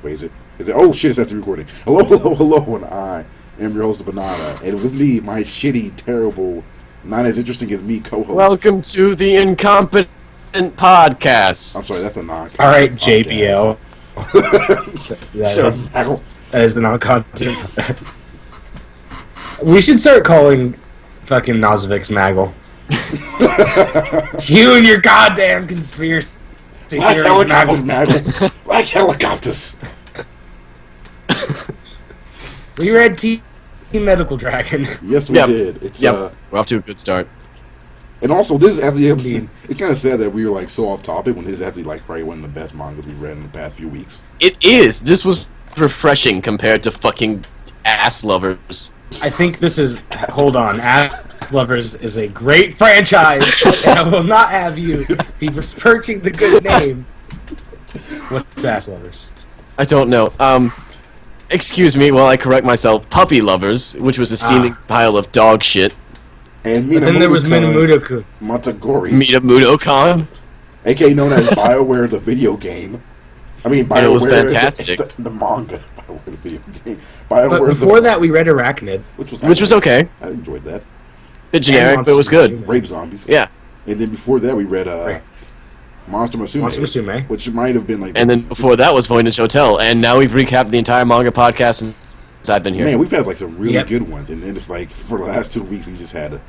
Wait, is it? Oh shit! It's actually recording. Hello, hello, hello, and I am your host Banana, and with me, my shitty, terrible, not as interesting as me co-host. Welcome to the Incompetent Podcast. I'm sorry, that's a non. All right, JBL. that is the non-content. We should start calling fucking Nosovic's Maggle. You and your goddamn conspiracy. Black helicopters, Maggle. Black helicopters. We read Team Medical Dragon. Yes, we did. It's, we're off to a good start. And also, this is actually, it's kind of sad that we were like so off topic when this is actually like probably one of the best mangas we've read in the past few weeks. It is. This was refreshing compared to fucking Ass Lovers. I think this is. Hold on, Ass Lovers is a great franchise, and I will not have you be besmirching the good name. What's Ass Lovers? I don't know. Excuse me while I correct myself. Puppy Lovers, which was a steaming pile of dog shit. And then there was Minamuto-kun. Matagori. Minamuto-kun. A.K.A. known as BioWare the video game. I mean, BioWare it was fantastic. The manga. BioWare the video game. But before that, we read Arachnid. Which was okay. I enjoyed that. Bit generic, but it was good. Rape Zombies. Yeah. And then before that, we read Monster Musume. Which might have been like... And then before that was Voynich Hotel. And now we've recapped the entire manga podcast since I've been here. Man, we've had like some really good ones. And then it's like, for the last 2 weeks, we just had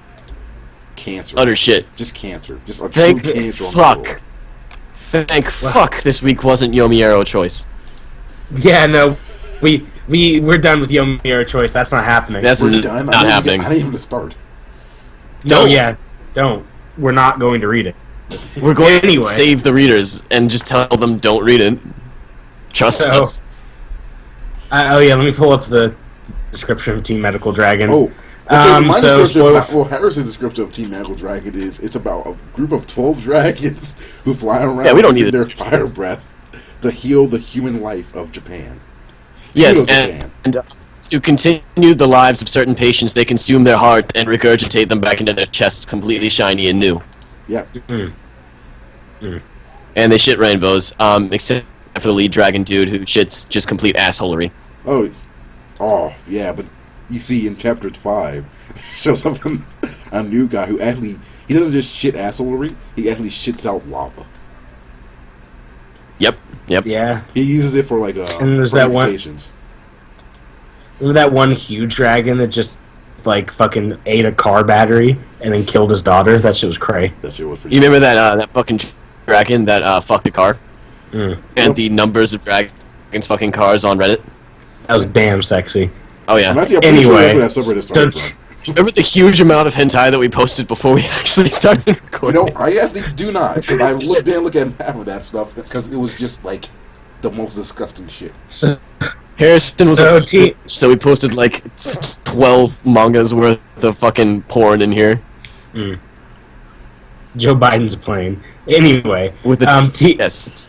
cancer. Utter shit. Just cancer. Just a true cancer fuck. Thank fuck this week wasn't Yomiero Choice. Yeah, no. We're done with Yomiero Choice. That's not happening. That's not happening. I didn't even start. Don't. We're not going to read it. We're going to save the readers and just tell them don't read it. Trust us. Let me pull up the description of Team Medical Dragon. Oh. Harris's description of Team Medical Dragon is it's about a group of 12 dragons who fly around using their fire breath to heal the human life of Japan. Yes, and to continue the lives of certain patients, they consume their heart and regurgitate them back into their chests completely shiny and new. Yeah. And they shit rainbows, except for the lead dragon dude who shits just complete assholery. Oh, yeah, but you see in chapter 5, shows up a new guy who actually, he doesn't just shit assholery, he actually shits out lava. Yep. Yeah. He uses it for like and there's that one. Remember that one huge dragon that just like fucking ate a car battery and then killed his daughter? That shit was cray. That shit was pretty. You remember that fucking dragon that fucked a car? And the numbers of dragons fucking cars on Reddit? That was damn sexy. Oh yeah. Anyway, remember the huge amount of hentai that we posted before we actually started recording? You know, I actually do not, because I didn't look at half of that stuff, because it was just like the most disgusting shit. So we posted like 12 mangas worth of fucking porn in here. Joe Biden's plane. Anyway, with the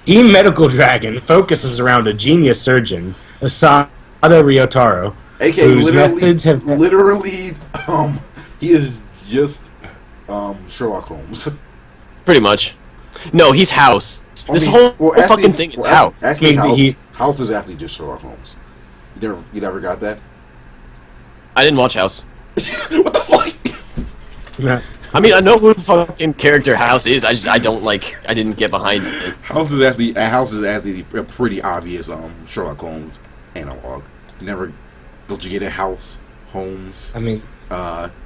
Team Medical Dragon focuses around a genius surgeon, Asada Ryotaro. A.K.A. literally, he is just Sherlock Holmes. Pretty much. No, he's House. This whole fucking thing is House. Actually, House is actually just Sherlock Holmes. You never got that? I didn't watch House. What the fuck? I mean, I know who the fucking character House is. I didn't get behind it. House is actually a pretty obvious Sherlock Holmes analog. Don't you get it? House, Holmes. I mean,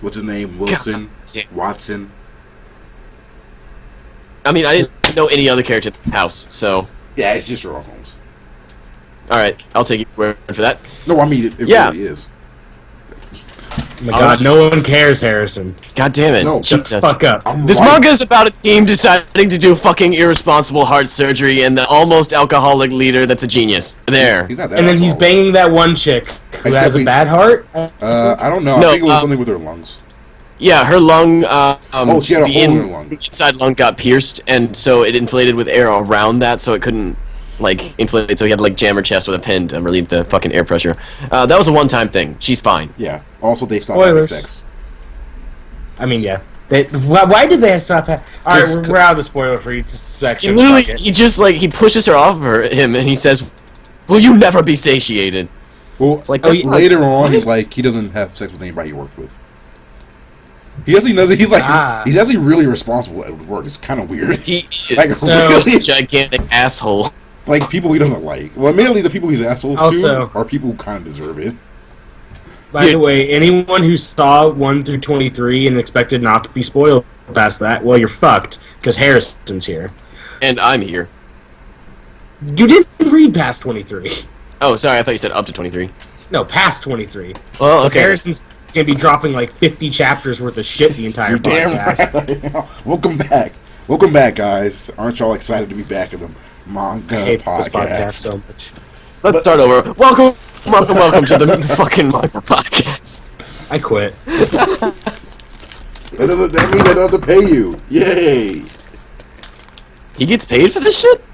what's his name? Wilson, Watson. I mean, I didn't know any other character House, so. Yeah, it's just Sherlock Holmes. All right, I'll take your word for that. No, I mean it really is. Oh my God, no one cares, Harrison. God damn it! No, Jesus. Shut the fuck up. This manga is about a team deciding to do fucking irresponsible heart surgery and the almost alcoholic leader that's a genius. There. He's not that and then he's banging that one chick who has a bad heart. I don't know. I think it was something with her lungs. Yeah, her lung. She had a hole in her lung. The inside lung got pierced, and so it inflated with air around that, so it couldn't inflate. So he had to jam her chest with a pin to relieve the fucking air pressure. That was a one-time thing. She's fine. Yeah. Also, they stopped having sex. I mean, yeah. Why did they stop? Alright, we're out of the spoiler-free section. Literally, he just he pushes her off of him, and he says, Will you never be satiated? Well, It's like, later on, he's like, he doesn't have sex with anybody he works with. He actually doesn't. He's like, he's actually really responsible at work. It's kind of weird. He is Like, really a gigantic asshole. Like, people he doesn't like. Well, mainly the people he's assholes Also- to are people who kind of deserve it. By the way, anyone who saw 1 through 23 and expected not to be spoiled past that, well, you're fucked, because Harrison's here. And I'm here. You didn't read past 23. Oh, sorry, I thought you said up to 23. No, past 23. Well, Because okay. Harrison's going to be dropping like 50 chapters worth of shit the entire You're damn podcast. right. Welcome back. Welcome back, guys. Aren't y'all excited to be back in the Manga I hate podcast? this podcast so much. Let's start over. Welcome to the fucking Manga podcast. I quit. That means I don't have to pay you. Yay. He gets paid for this shit?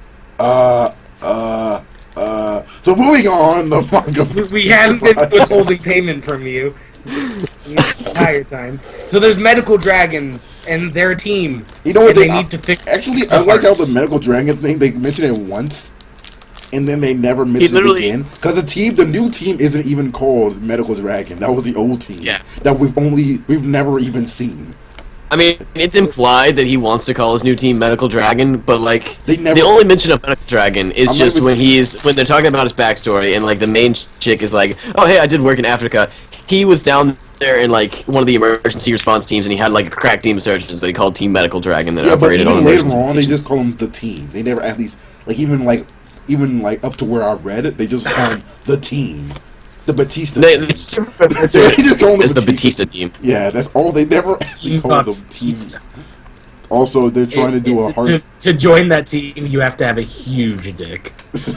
So moving on, the manga. We haven't been withholding payment from you the entire time. So there's medical dragons, and they're a team. You know what and they need to fix. Actually, the I like how parts. the medical dragon thing, they mention it once, and then they never mention it literally- again. Because the new team isn't even called Medical Dragon. That was the old team. Yeah. That we've never even seen. I mean, it's implied that he wants to call his new team Medical Dragon, but like They never- the only mention of Medical Dragon is I'm not just even- when they're talking about his backstory, and like the main chick is like, "Oh, hey, I did work in Africa." He was down there in like one of the emergency response teams, and he had like a crack team of surgeons that he called Team Medical Dragon that Yeah, but operated on even later emergency on, they patients. just call them the team. They never at least even like up to where I read it, they just call them the team, the Batista. They team. specifically refer to They it just call them as the Batista team. Yeah, that's all. They never actually call them team. Batista. Also, they're trying to do a hard. To join that team, you have to have a huge dick.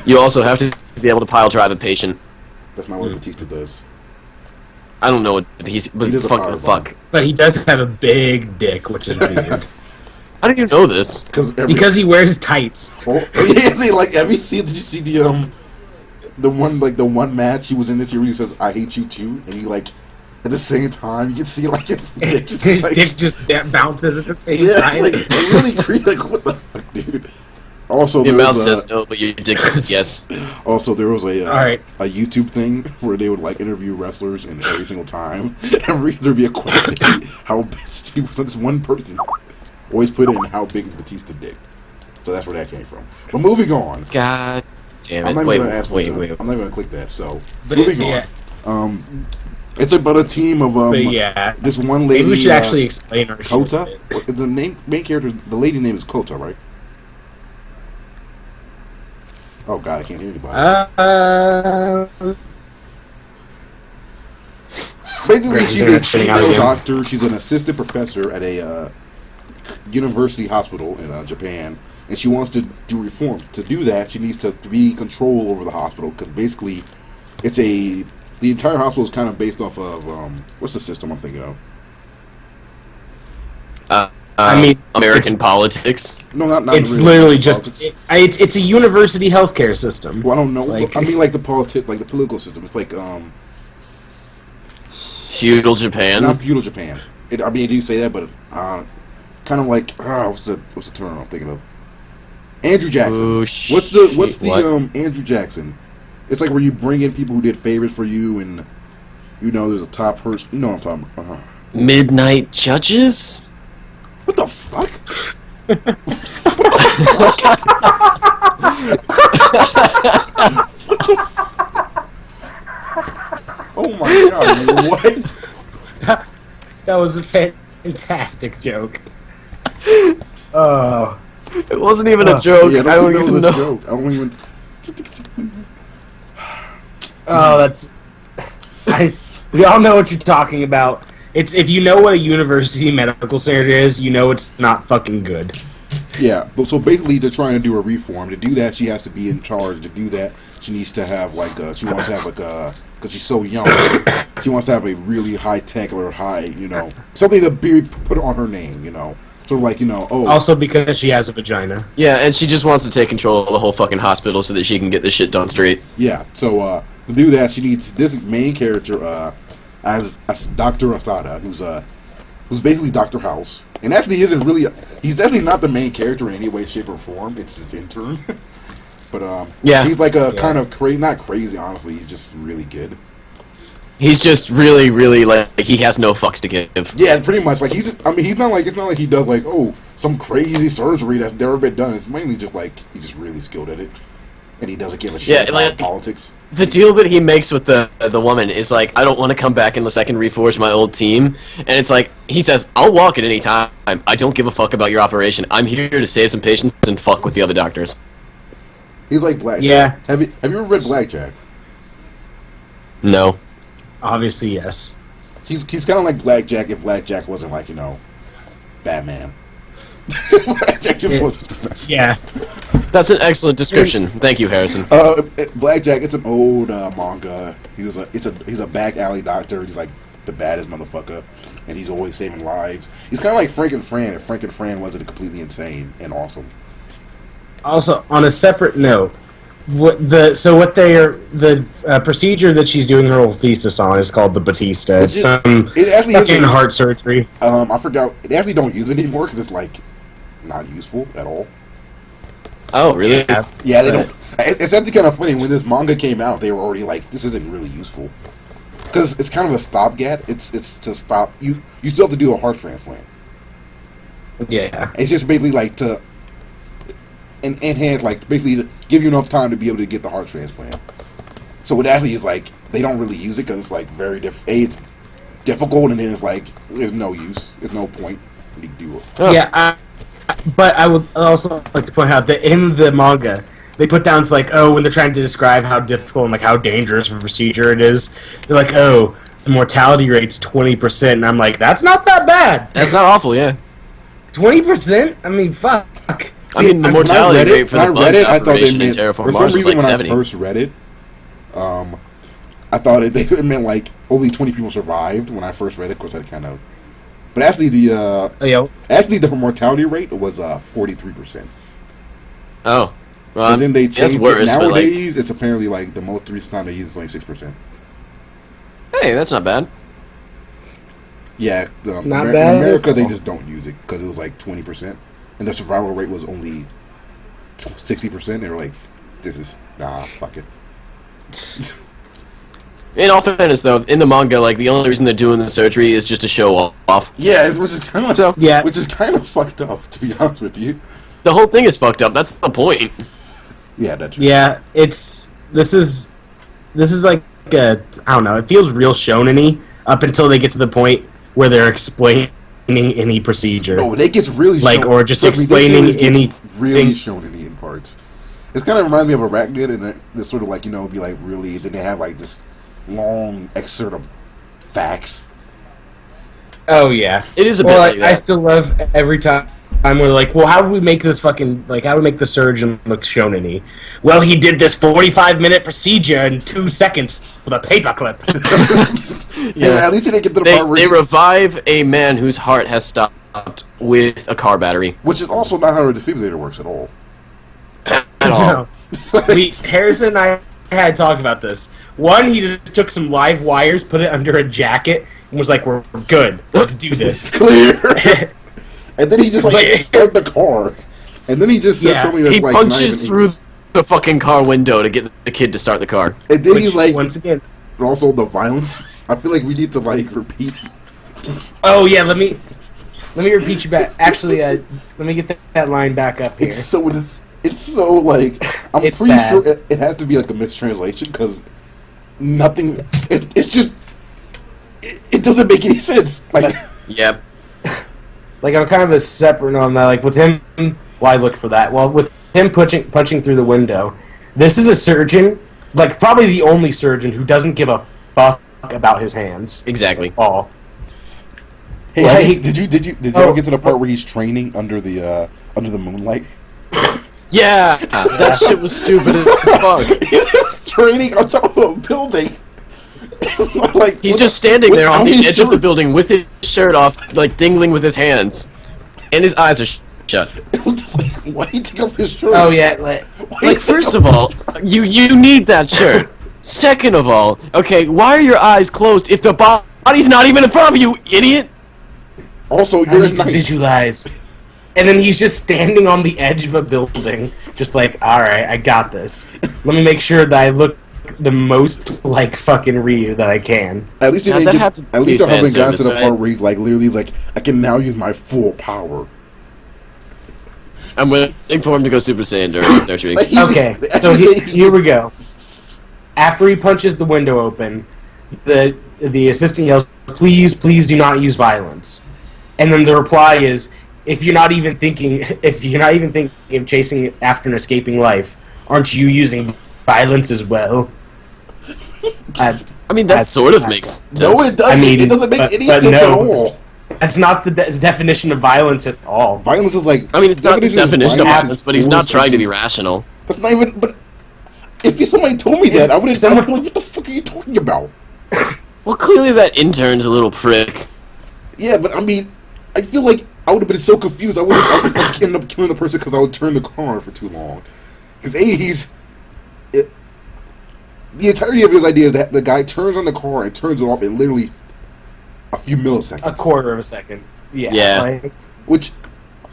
You also have to be able to pile drive a patient. That's not what Batista does. I don't know what he's, but He does a fuck power the fuck. But he does have a big dick, which is weird. How do you know this? Because he wears tights. Yeah, see, like, have you seen? Did you see the one match he was in this year where he says "I hate you too," and he like at the same time you can see like his dick just, His like, dick just bounces at the same yeah, time. it's like really creepy. Like what the fuck, dude? Also, Your there mouth was, says no, but your dick says yes. also there was a Alright. a YouTube thing where they would like interview wrestlers, and every single time there'd be a question: how this one person always put in how big is Batista dick. So that's where that came from. But moving on. God damn it! I'm not Wait, gonna ask. wait. I'm not gonna click that. So But moving yeah. on. It's about a team of But yeah. this one lady. Maybe we should actually explain our shit. Kota. a bit. What is the main character? The lady's name is Kota, right? Oh God, I can't hear anybody. Basically, Great, she's you're a fitting out female again. doctor. She's an assistant professor at a university hospital in Japan, and she wants to do reform. To do that, she needs to be control over the hospital because basically, the entire hospital is kind of based off of what's the system I'm thinking of? I mean, American it's- politics. No, not It's really literally just politics. it's a university healthcare system. Well, I don't know. like- I mean, like the like the political system. It's like Feudal Japan. not feudal Japan. I mean, I do say that, but kind of like what's the term I'm thinking of? Andrew Jackson. Oh, what's the what? Andrew Jackson? It's like where you bring in people who did favors for you, and you know there's a top person. You know what I'm talking about? Midnight Judges? What the fuck? Oh my god! What? That was a fantastic joke. Oh, It wasn't even a joke. Yeah, I don't think that even was a know. joke. I don't even. that's. We all know what you're talking about. It's if you know what a university medical center is, you know it's not fucking good. Yeah, but so basically they're trying to do a reform. To do that, she has to be in charge. To do that, she needs to have like she wants to have like because she's so young, she wants to have a really high tech or high, something to be put on her name, sort of like Also because she has a vagina. Yeah, and she just wants to take control of the whole fucking hospital so that she can get this shit done straight. yeah. So to do that, she needs this main character as Dr. Asada, who's basically Dr. House, and actually he's definitely not the main character in any way, shape, or form. It's his intern. But Yeah. he's like a Yeah. kind of crazy, not crazy, honestly. He's just really good. He's just really, really like he has no fucks to give. Yeah, pretty much. Like he's not like it's not like he does like some crazy surgery that's never been done. It's mainly just like he's just really skilled at it, and he doesn't give a shit Yeah, about like- politics. The deal that he makes with the woman is like, I don't want to come back unless I can reforge my old team. And it's like, he says, I'll walk at any time. I don't give a fuck about your operation. I'm here to save some patients and fuck with the other doctors. He's like Blackjack. Yeah. Have you ever read Blackjack? No. Obviously, yes. He's kind of like Blackjack if Blackjack wasn't like Batman. Blackjack just wasn't. Yeah. That's an excellent description. Thank you, Harrison. Blackjack. It's an old manga. He's a back alley doctor. He's like the baddest motherfucker, and he's always saving lives. He's kind of like Frank and Fran. If Frank and Fran wasn't completely insane and awesome. Also, on a separate note, the procedure that she's doing her whole thesis on is called the Batista. It's It actually fucking isn't- heart surgery. I forgot. They actually don't use it anymore because it's like not useful at all. Oh, really? Yeah, they don't. It's actually kind of funny when this manga came out. They were already like, this isn't really useful because it's kind of a stopgap. It's to stop you. You still have to do a heart transplant. Yeah. It's just basically like to enhance, like basically to give you enough time to be able to get the heart transplant. So what actually is like they don't really use it because it's like very it's difficult, and then it's like there's no use, there's no point to do it. Oh. Yeah, but I would also like to point out that in the manga, they put down it's like, when they're trying to describe how difficult and like how dangerous of a procedure it is, they're like, the mortality rate's 20%, and I'm like, that's not that bad. That's not awful, yeah. 20%? I mean, fuck. I mean, the mortality rate for the bugs I thought they operation in meant, Terraform for some Mars was reason like when 70. I first read it, I thought it meant like only 20 people survived when I first read it. Of course, I kind of. But actually, the mortality rate was 43%. Oh. Well, And then they that's changed it. worse, but, like, Nowadays, it's apparently like the most recent time they use is only 6%. hey, that's not bad. Yeah, Not in bad. America they just don't use it because it was like 20%, and the survival rate was only 60%. They were like, "This is fuck it." In all fairness, though, in the manga, like, the only reason they're doing the surgery is just to show off. Yeah, which is kind of which is kind of fucked up, to be honest with you. The whole thing is fucked up. That's the point. Yeah, that's Yeah, this is like I don't know. It feels real shonen-y up until they get to the point where they're explaining any procedure. No, it gets really Like, or just trust me, this explaining series gets any really thing- shonen in parts. It's kind of reminds me of Arachnid, and it's sort of like be like really. Then they have like this long excerpt of facts. Oh yeah, It is a bit Well, like that. I still love every time we're like, well, how do we make this fucking how do we make the surgeon look shonen-y? Well, he did this 45-minute procedure in 2 seconds with a paperclip. Yeah, at least they didn't get to the They, part where they revive a man whose heart has stopped with a car battery. which is also not how a defibrillator works at all. At all. Harrison and I had talked about this. One, he just took some live wires, put it under a jacket, and was like, "We're good. Let's do this." Clear. And then he just like start the car, and then he just says Yeah, something that's He like not punches even through English. the fucking car window to get the kid to start the car. And then Which, he's like, once again, and also the violence. I feel like we need to like repeat. oh yeah, let me repeat you back. Actually, let me get that line back up here. It's so like I'm It's pretty bad. sure it has to be like a mistranslation because nothing. It's just it doesn't make any sense. Like Yep. Like, I'm kind of a separate on that. Like, with him, well, I looked for that. Well, with him punching through the window, this is a surgeon, like, probably the only surgeon who doesn't give a fuck about his hands. Exactly. At all. hey, Well, did you ever get to the part where he's training under the moonlight? Yeah, that shit was stupid as fuck. He's training on top of a building. Like He's just standing there on the without his edge of the shirt. building with his shirt off, like dingling with his hands, and his eyes are shut. Like, why do you take off his shirt? Oh, yeah, like, Like, first of all, you need that shirt. Second of all, okay, why are your eyes closed if the body's not even in front of you, idiot? Also, I you're a need to knight. visualize. And then he's just standing on the edge of a building, just like, alright, I got this. Let me make sure that I look the most like fucking Ryu that I can. At least Now, they that get, had to at least be I haven't gotten to fan the service, part right? where he's like literally he's like, I can now use my full power. I'm waiting for him to go Super Saiyan during the surgery. Like, he- Okay, so here we go. After he punches the window open, the assistant yells, "Please, please do not use violence." And then the reply is, if you're not even thinking of chasing after an escaping life, aren't you using violence as well? I mean, that sort of makes sense. No, it doesn't. I mean, it doesn't make but- any but sense at no. all. That's not the definition of violence at all. Violence is like. I mean, it's not the definition of is violence, but he's not force trying to be against- rational. That's not even. But if somebody told me that, I would have. Someone- Like, what the fuck are you talking about? Well, clearly that intern's a little prick. Yeah, but I mean, I feel like I would have been so confused. I would have just like ended up killing the person because I would turn the car for too long. Because the entirety of his idea is that the guy turns on the car and turns it off in literally a few milliseconds. A quarter of a second. Yeah. Yeah. Like, Which,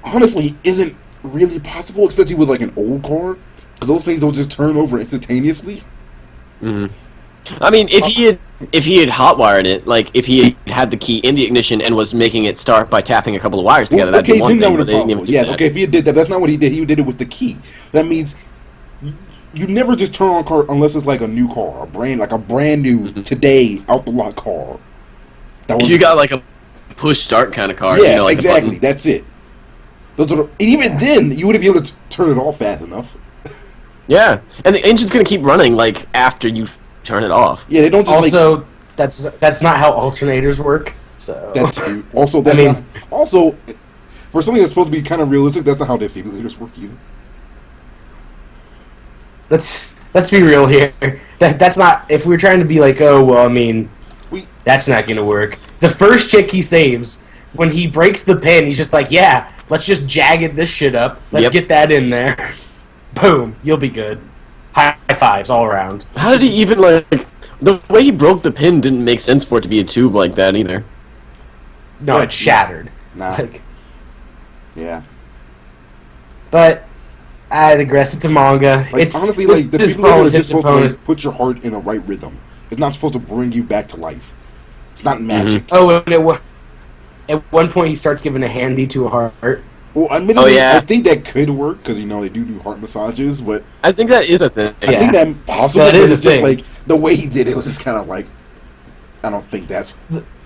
honestly, isn't really possible, especially with like an old car. Because those things don't just turn over instantaneously. I mean, if he had hotwired it, like if he had the key in the ignition and was making it start by tapping a couple of wires together, that'd be one then that thing. would But have they didn't possible. even do Yeah, that. okay, if he did that, that's not what he did. He did it with the key. That means you never just turn on a car unless it's like a new car, a brand new today out the lot car. That If you got like a push start kind of car, yes, you know, like exactly. the button. That's it. Those are even then you wouldn't be able to turn it off fast enough. Yeah, and the engine's gonna keep running like after you turn it off. Yeah, they don't just also, that's not how alternators work. So like that too. Also, that's I mean- not, also for something that's supposed to be kind of realistic, that's not how defibrillators work either. let's be real here. That's not. If we're trying to be like, oh well, I mean, We that's not gonna work. The first chick he saves, when he breaks the pin, he's just like, yeah, let's just jagged this shit up. Let's Yep. get that in there. Boom, you'll be good. High fives all around. How did he even like the way he broke the pin didn't make sense for it to be a tube like that either. No, Yeah. it's shattered. nah, Like, yeah. but I digress. It's a manga. Like, it's honestly, this, like the this defibrillator phone is just hits supposed to opponent. like, put your heart in the right rhythm. It's not supposed to bring you back to life. It's not magic. Oh, and at one point he starts giving a handy to a heart. Well, admittedly, Oh, yeah. I think that could work because they do heart massages, but I think that is a thing. I Yeah. think that possible. That is but it's a just thing. like the way he did it was just kind of like I don't think that's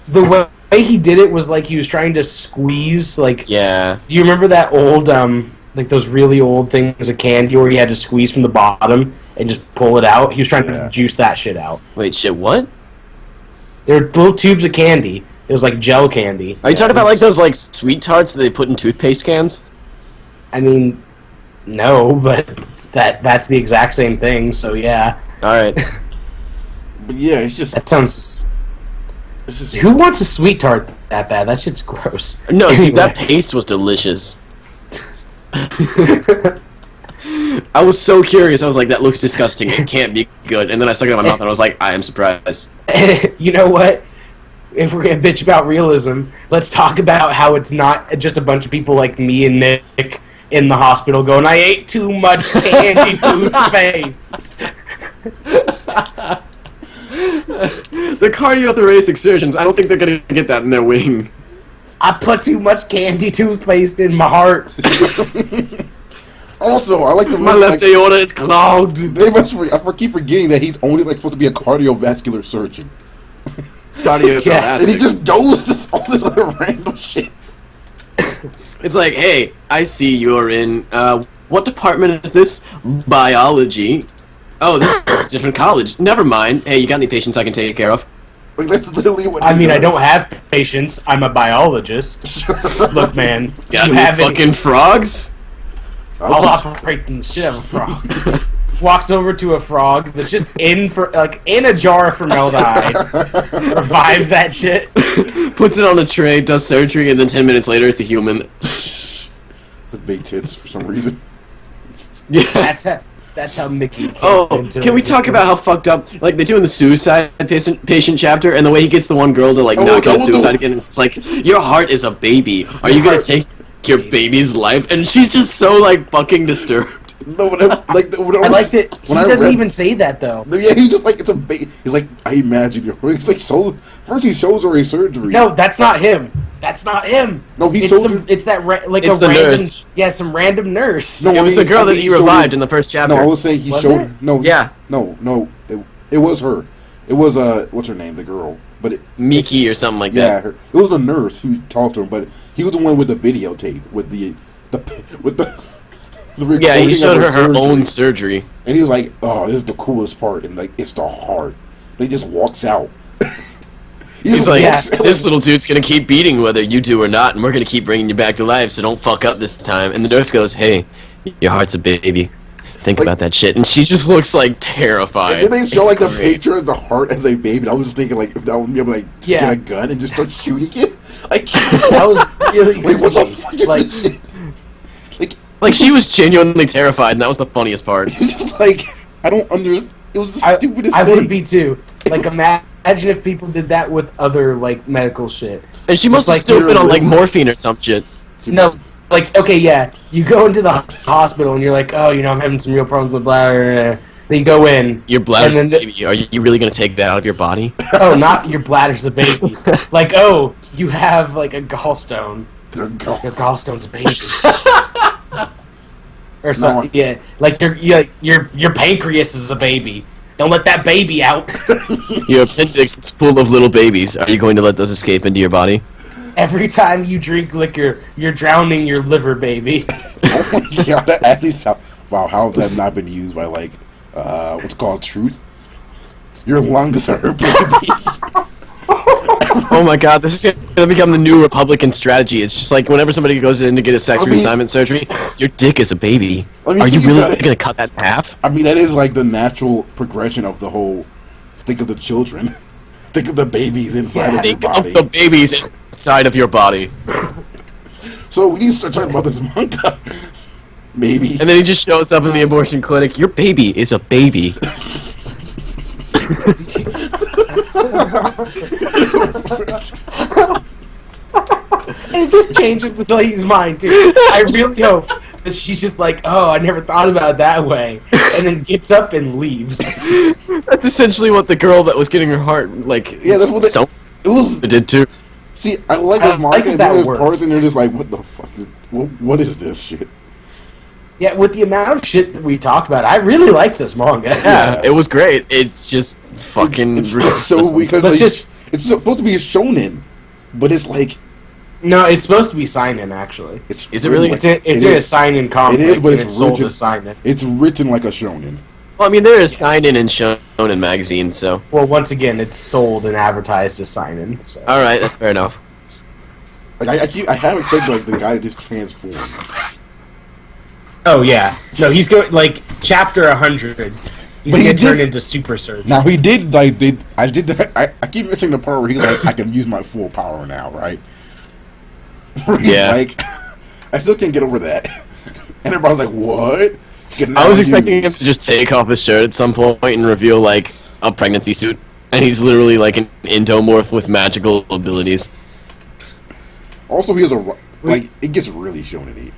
The way he did it was like he was trying to squeeze. Like, Yeah. do you remember that old like those really old things of candy where you had to squeeze from the bottom and just pull it out? He was trying Yeah. to juice that shit out. Wait, shit, what? There were little tubes of candy. It was like gel candy. Are you talking about like those like sweet tarts that they put in toothpaste cans? I mean, no, but that's the exact same thing. So yeah, Alright. But yeah, it's just that sounds. it's just Who wants a sweet tart that bad? That shit's gross. No, dude, Anyway. that paste was delicious. I was so curious. I was like, that looks disgusting. It can't be good. And then I stuck it in my mouth and I was like, I am surprised. You know what? If we're gonna bitch about realism, let's talk about how it's not just a bunch of people like me and Nick in the hospital going, "I ate too much candy toothpaste." The cardiothoracic surgeons, I don't think they're going to get that in their wing. I put too much candy toothpaste in my heart. also I like the My left aorta is clogged. They must keep forgetting that he's only like supposed to be a cardiovascular surgeon, Cardiothoracic. and he just goes to all this other random shit. It's like, hey, I see you're in, what department is this? Biology. Oh, this is a different college. Never mind. Hey, you got any patients I can take care of? Like that's literally what. I he mean, I does. don't have patients. I'm a biologist. Look, man, Got you any have any- fucking frogs? I'll just- I'll operate the shit out of a frog. Walks over to a frog that's just in a jar of formaldehyde. Revives that shit. Puts it on a tray, does surgery, and then 10 minutes later it's a human. with big tits for some reason. Yeah. That's how Mickey came Oh, into can we talk about how existence. fucked up, like, they do in the suicide patient chapter, and the way he gets the one girl to, like, Oh, not that commit was the- suicide again, it's like, your heart is a baby. Are you gonna take your baby's life, and she's just so like fucking disturbed. No, when I like that he when I doesn't read- even say that though. Yeah, he's just like it's a baby. He's like, I imagine you. He's like, so first he shows her a surgery. No, that's not him. That's not him. No, he it's showed some, her- it's that like It's a the random nurse. Yeah, some random nurse. No, It was the girl that he he showed revived her- in the first chapter. No, I was saying he Was showed. it? No, Yeah. no. It was her. It was what's her name? The girl. But Miki or something like yeah, that. her, it was a nurse who talked to him. But he was the one with the videotape with the recording Yeah, he showed of her surgery. own surgery. And he was like, "Oh, this is the coolest part," and like, it's the heart. He just walks out. He's like, Yeah. this little dude's gonna keep beating whether you do or not, and we're gonna keep bringing you back to life, so don't fuck up this time. And the nurse goes, hey, your heart's a baby. Think Like- about that shit. And she just looks like terrified. And then they show It's like the great. picture of the heart as a baby. And I was just thinking like, if that was me, I'd be like, just Yeah. get a gun and just start shooting it. Like, That was really like what the creepy. fuck is Like, this shit? Like, Like, she was genuinely terrified, and that was the funniest part. it's just like, I don't understand. It was the I, stupidest I thing. would be too. Like, imagine if people did that with other like medical shit. And she must have like still your been on, like, liver. morphine or some shit. No, like okay, yeah, you go into the hospital and you're like, oh, you know, I'm having some real problems with bladder. Then you go in. Your bladder's And a then baby. Are you really gonna take that out of your body? Oh, not your bladder's a baby. Like, oh, you have like a gallstone. Good God. Your gallstone's a baby. Or something. Yeah, like your pancreas is a baby. Don't let that baby out. Your appendix is full of little babies. Are you going to let those escape into your body? Every time you drink liquor, you're drowning your liver, baby. Oh my God, that actually sounds. Wow, how has that not been used by like, what's called truth? Your lungs are a baby. Oh my god, this is gonna become the new Republican strategy. It's just like whenever somebody goes in to get a sex I mean- reassignment surgery, your dick is a baby. I mean, Are you think about really it. gonna cut that in half? I mean, that is like the natural progression of the whole. Think of the children. Think of the babies inside of your Think body. of the babies inside of your body. So we need to start talking about this manga. Maybe. And then he just shows up in the abortion clinic. Your baby is a baby. And it just changes the lady's mind too. I really hope that she's just like, oh, I never thought about it that way, and then gets up and leaves. That's essentially what the girl that was getting her heart, like, Yeah, that's what they- so It was. did too. See, I like I the manga. like and that then there's worked. parts and they're just like, what the fuck is? What is this shit? Yeah, with the amount of shit that we talked about, I really like this manga. Yeah, it was great. It's just fucking. It's ridiculous. so because Let's like, just- it's supposed to be a shonen, but it's like No, it's supposed to be sign-in actually. it's. Is it really? It's in It a is. sign-in comic. It is, but and it's sold written- as sign-in. It's written like a shonen. Well, I mean, there is sign-in and shonen magazines, so. Well, once again, it's sold and advertised as sign-in. So. Alright, that's fair enough. Like I haven't think like the guy just transformed. Oh yeah, no, he's going like chapter 100. He's But he gonna turn did- into Super Surgeon. Now he did I did that. I keep missing the part where he's like, I can use my full power now, right? Where he's Yeah. Like, I still can't get over that. And everybody's like, what? He can I was now expecting him use- to just take off his shirt at some point and reveal, like, a pregnancy suit. And he's literally, like, an endomorph with magical abilities. Also, he has a like. It gets really shonen-y.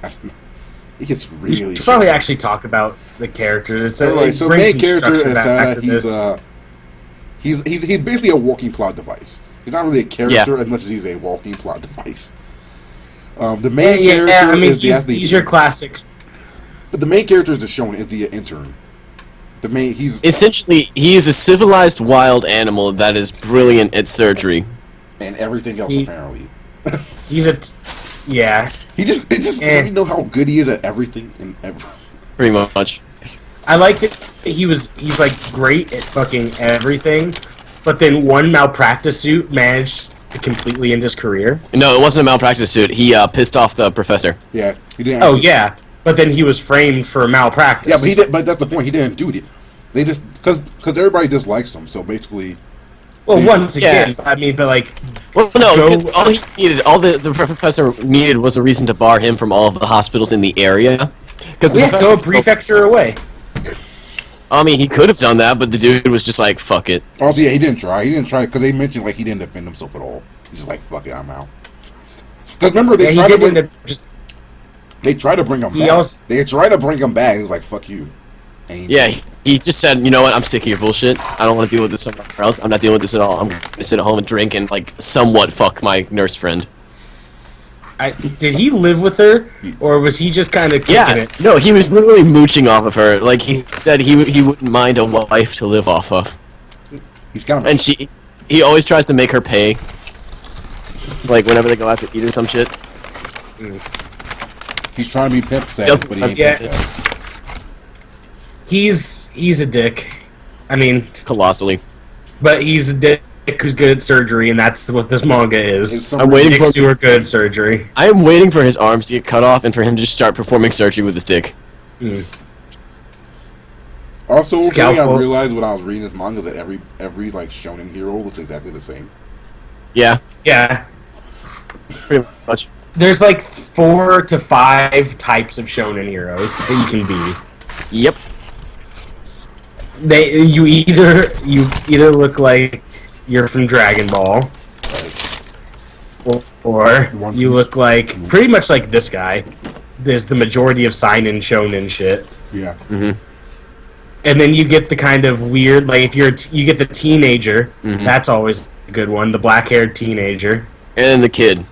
It gets We really. should probably shonen-y. actually talk about the characters. It's, Alright, it so brings main some character structure is back after this. he's basically a walking plot device. He's not really a character as much as he's a walking plot device. The main character I mean, is the athlete, he's your classic. but the main character is the shonen, is the intern. The main he's Essentially, he is a civilized wild animal that is brilliant at surgery. and everything else He- apparently. He's a, yeah. It just Eh. you know how good he is at everything and every. Pretty much. I like it. He's like great at fucking everything, but then one malpractice suit managed to completely end his career. No, it wasn't a malpractice suit. He pissed off the professor. Yeah, he didn't. Oh yeah, but then he was framed for malpractice. Yeah, but he did. But that's the point. He didn't do it. They just because everybody dislikes him. So basically, Well, Yeah. once again, I mean, but like, Well, no, Joe- because all he needed, all the professor needed was a reason to bar him from all of the hospitals in the area. Because the yeah, go professor a prefecture away. I mean, he could have done that, but the dude was just like, "Fuck it." also yeah, he didn't try. He didn't try because they mentioned like he didn't defend himself at all. He's just like, fuck it, I'm out. Because remember they Yeah, he tried to did bring, end up just. They try to bring him He back. also- They try to bring him back. He was like, "Fuck you." And Yeah, he just said, you know what, I'm sick of your bullshit. I don't want to deal with this somewhere else. I'm not dealing with this at all. I'm going to sit at home and drink and, like, somewhat fuck my nurse friend. Did he live with her, or was he just kind of kicking Yeah, it? no, he was literally mooching off of her. Like, he said he wouldn't mind a wife to live off of. he's kind of. And he always tries to make her pay. Like, whenever they go out to eat or some shit. He's trying to be pimp savage, Doesn't- but he ain't yeah. pimp savage. He's a dick. I mean, Colossally. but he's a dick who's good at surgery, and that's what this manga It's is. some I'm waiting Dicks for- who are good at surgery. I am waiting for his arms to get cut off and for him to just start performing surgery with his dick. Also, something I Scalpel. realized when I was reading this manga is that every like shonen hero looks exactly the same. Yeah, Yeah. pretty much. There's like 4 to 5 types of shonen heroes that you can be. Yep. You either look like you're from Dragon Ball, or One you Piece. look like pretty much like this guy. There's the majority of seinen shonen shit, Yeah. and then you get the kind of weird, like if you get the teenager. Mhm. That's always a good one. The black-haired teenager. And then the kid.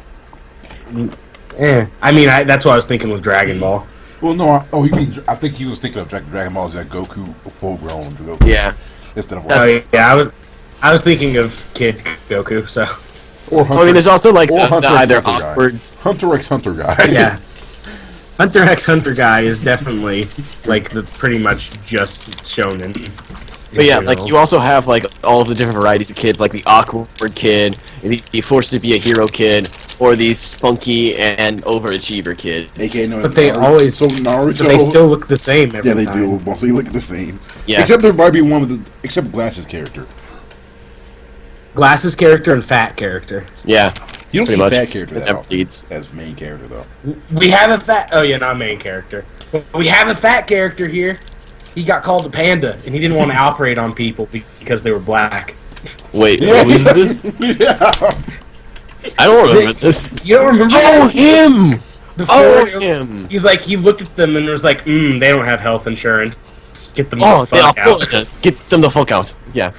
I mean, that's what I was thinking with Dragon Ball. Well, no. You mean? I think he was thinking of Dragon Ball Z Goku full grown Goku Yeah. instead of That's- I was thinking of Kid Goku. So or Hunter. I mean, there's also, like, or the Hunter either X Hunter awkward... guy. Hunter X Hunter guy. yeah. Hunter x Hunter guy is definitely like the pretty much just shonen. But yeah, like, you also have, like, all of the different varieties of kids, like the awkward kid, the forced to be a hero kid, or the spunky and overachiever kid. AKA known But as they Naruto. always, So Naruto. but they still look the same every Yeah, they time. do. Mostly look the same. Yeah. Except there might be one with except Glasses character. Glasses character and fat character. Yeah. You don't Pretty see much. fat character It that never often leads. as main character though. We have a fat. Oh yeah, not main character. But we have a fat character here. He got called a panda, and he didn't want to operate on people because they were black. Wait, who is this? Yeah. I don't remember this. You don't remember? Oh, him! Before, Oh, him! He's like, he looked at them and was like, they don't have health insurance. Get them Oh, the they are fuck out. foreigners. Get them the fuck out. Yeah.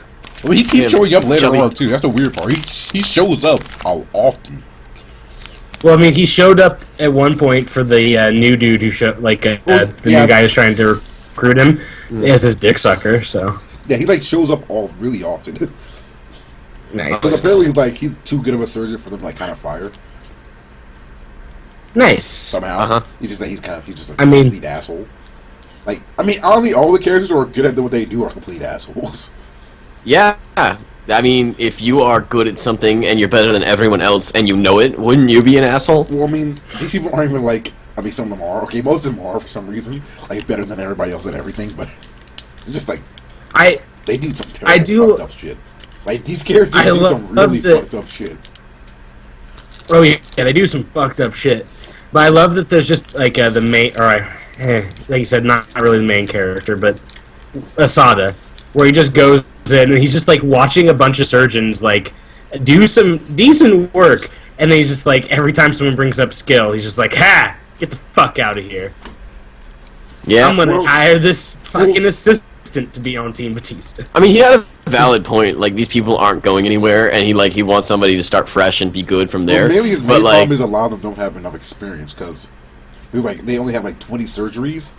Well, he keeps Yeah, showing up later Chubby. on too. That's the weird part. He shows up how often. Well, I mean, he showed up at one point for the new dude who showed, like, Well, the yeah. new guy who's trying to recruit him as his dick sucker. So Yeah, he like shows up all really often. But nice, apparently, like he's too good of a surgeon for them to like kind of fire nice. somehow. Uh-huh. He's just a I mean- complete asshole. Like, I mean, honestly, all the characters who are good at what they do are complete assholes. Yeah. I mean, if you are good at something and you're better than everyone else and you know it, wouldn't you be an asshole? Well, I mean, these people aren't even like. I mean, some of them are. Okay, most of them are for some reason, like better than everybody else at everything. But it's just like they do some terrible fucked up shit. Like these characters I do some love really that- fucked up shit. Oh yeah, they do some fucked up shit. But I love that there's just like the main, like you said, not really the main character, but Asada, where he just goes in and he's just like watching a bunch of surgeons like do some decent work, and then he's just like every time someone brings up skill, he's just like, "Ha! Get the fuck out of here! Yeah. I'm gonna well- hire this fucking assistant to be on Team Batista." I mean, he had a valid point. Like, these people aren't going anywhere, and he wants somebody to start fresh and be good from there. Well, mainly his main but, like, problem is a lot of them don't have enough experience because they only have like 20 surgeries.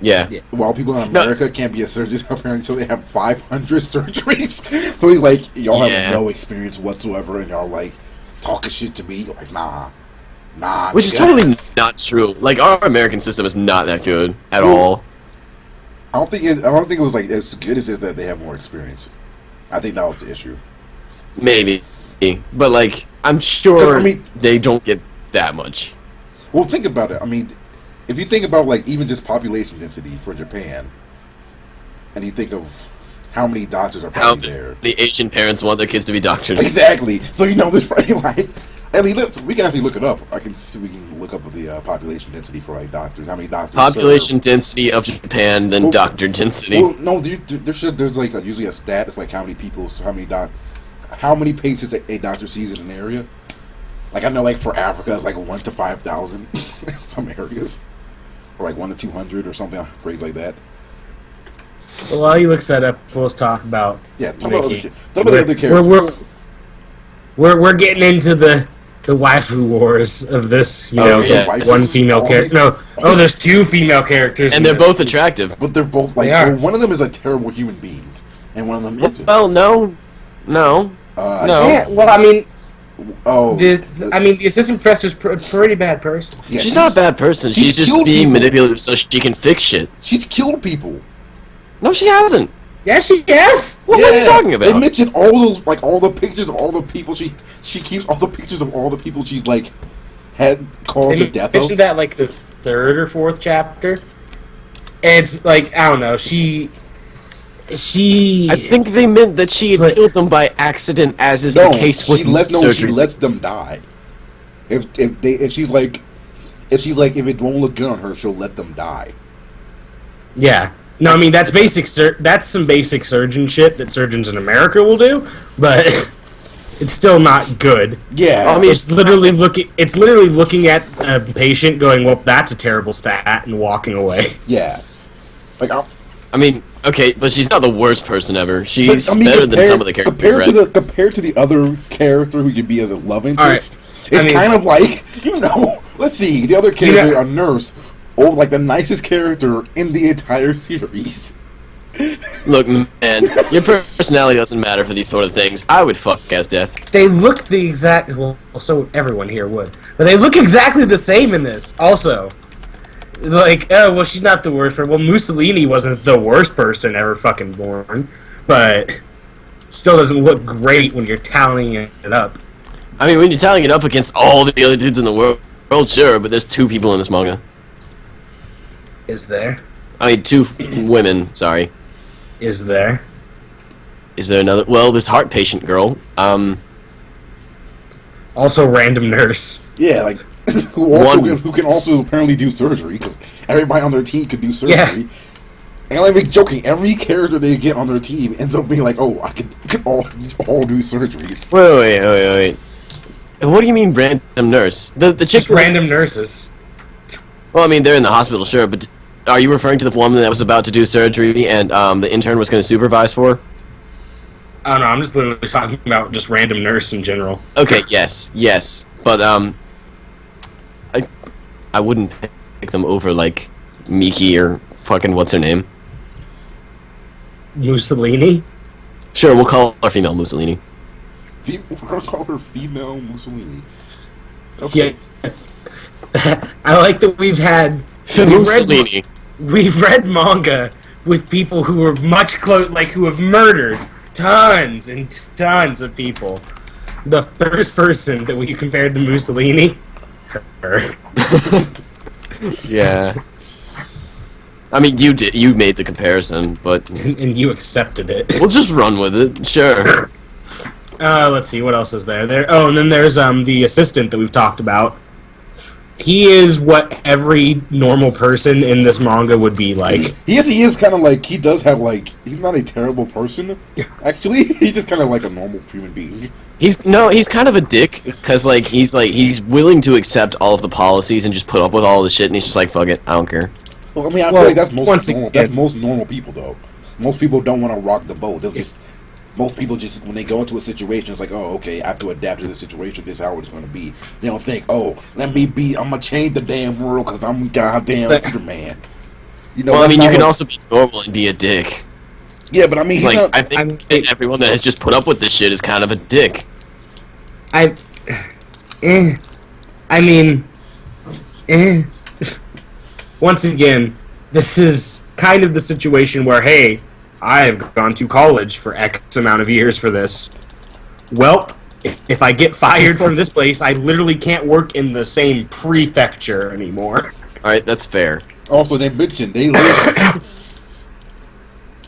yeah. While people in No. America can't be a surgeon apparently until they have 500 surgeries. So he's like, y'all Yeah. have no experience whatsoever, and y'all like talking shit to me. Like, nah. Which is nigga. totally not true. Like, our American system is not that good at Well, all. I don't think it was like as good as it is that they have more experience. I think that was the issue. Maybe. But, like, I'm sure 'Cause, I mean- they don't get that much. Well, think about it. I mean, if you think about like even just population density for Japan, and you think of how many doctors are How probably there. the Asian parents want their kids to be doctors. Exactly. So there's probably like. I mean, look, we can actually look it up. We can look up the population density for like doctors. How many doctors? Population density of Japan, then Well- doctor density. Well, no, there's like usually a stat. It's like how many patients a doctor sees in an area. Like I know, like for Africa, it's like 1 to 5,000. Some areas, or like 1 to 200, or something crazy like that. Well, while he looks that up, we'll talk about Yeah, talk about Mickey. the other characters. We're getting into the waifu wars of this. You know, yeah. one female character. No, there's 2 female characters, And they're both attractive. But they're both like, well, one of them is a terrible human being, and one of them isn't. Well, no. No. Yeah, well, I mean, Oh, the assistant professor's a pretty bad person. yeah, She's not a bad person. She's just killed being people. manipulative so she can fix shit. She's killed people. No, she hasn't. Yeah, she is. What are you talking about? They mentioned all those, like all the pictures of all the people she keeps all the pictures of all the people she's like had called to death. Mentioned that like the 3rd or 4th chapter. And it's like, I don't know. She. I think they meant that she had killed them by accident, as is the case with surgery. She lets them die. If she's like if it won't look good on her, she'll let them die. Yeah. No, I mean that's basic. That's some basic surgeon shit that surgeons in America will do, but it's still not good. Yeah, I mean, It's literally looking at a patient, going, "Well, that's a terrible stat," and walking away. yeah. Like I mean, okay, but she's not the worst person ever. She's better than some of the characters. Compared to the other character who could be as a love interest, Right. it's kind of like, let's see, the other character, a nurse, like the nicest character in the entire series. Look, man, your personality doesn't matter for these sort of things. I would fuck as death. They look the exact. Well, so everyone here would, but they look exactly the same in this. Also, like, oh well, she's not the worst. Well, Mussolini wasn't the worst person ever fucking born, but still doesn't look great when you're tallying it up. I mean, when you're tallying it up against all the other dudes in the world, sure, but there's 2 people in this manga. Is there? I mean, 2 women, sorry. Is there? Is there another? Well, this heart patient girl. Also, random nurse. Yeah, like who can also apparently do surgery, because everybody on their team could do surgery. Yeah. And I'm like joking, every character they get on their team ends up being like, oh, I could all do surgeries. Wait. What do you mean random nurse? The chick Just random nurses. Well, I mean, they're in the hospital, sure, but are you referring to the woman that was about to do surgery and the intern was going to supervise for her? I don't know, I'm just literally talking about just random nurse in general. Okay, yes. But, I wouldn't pick them over, like, Miki or fucking what's her name? Mussolini? Sure, we'll call her female Mussolini. We're gonna call her female Mussolini. Okay. Yeah. I like that we've Mussolini. We've read manga with people who are much who have murdered tons and tons of people. The first person that we compared to Mussolini, her. Yeah. I mean, you made the comparison, but and you accepted it. we'll just run with it, sure. Let's see, what else is there? And then there's the assistant that we've talked about. He is what every normal person in this manga would be like. He is kind of like, he does have like, he's not a terrible person, actually. He's just kind of like a normal human being. He's kind of a dick, because he's willing to accept all of the policies and just put up with all the shit, and he's just like, fuck it, I don't care. Well, I mean, I feel like that's most normal people, though. Most people don't want to rock the boat. Most people just, when they go into a situation, it's like, oh, okay, I have to adapt to this situation. This is how it's going to be. They don't think, oh, I'm going to change the damn world because I'm goddamn Superman. Well, I mean, you can also be normal and be a dick. Yeah, but I mean, I think everyone that has just put up with this shit is kind of a dick. Once again, this is kind of the situation where, hey, I have gone to college for X amount of years for this. Well, if I get fired from this place, I literally can't work in the same prefecture anymore. Alright, that's fair. Also, they mentioned, they live.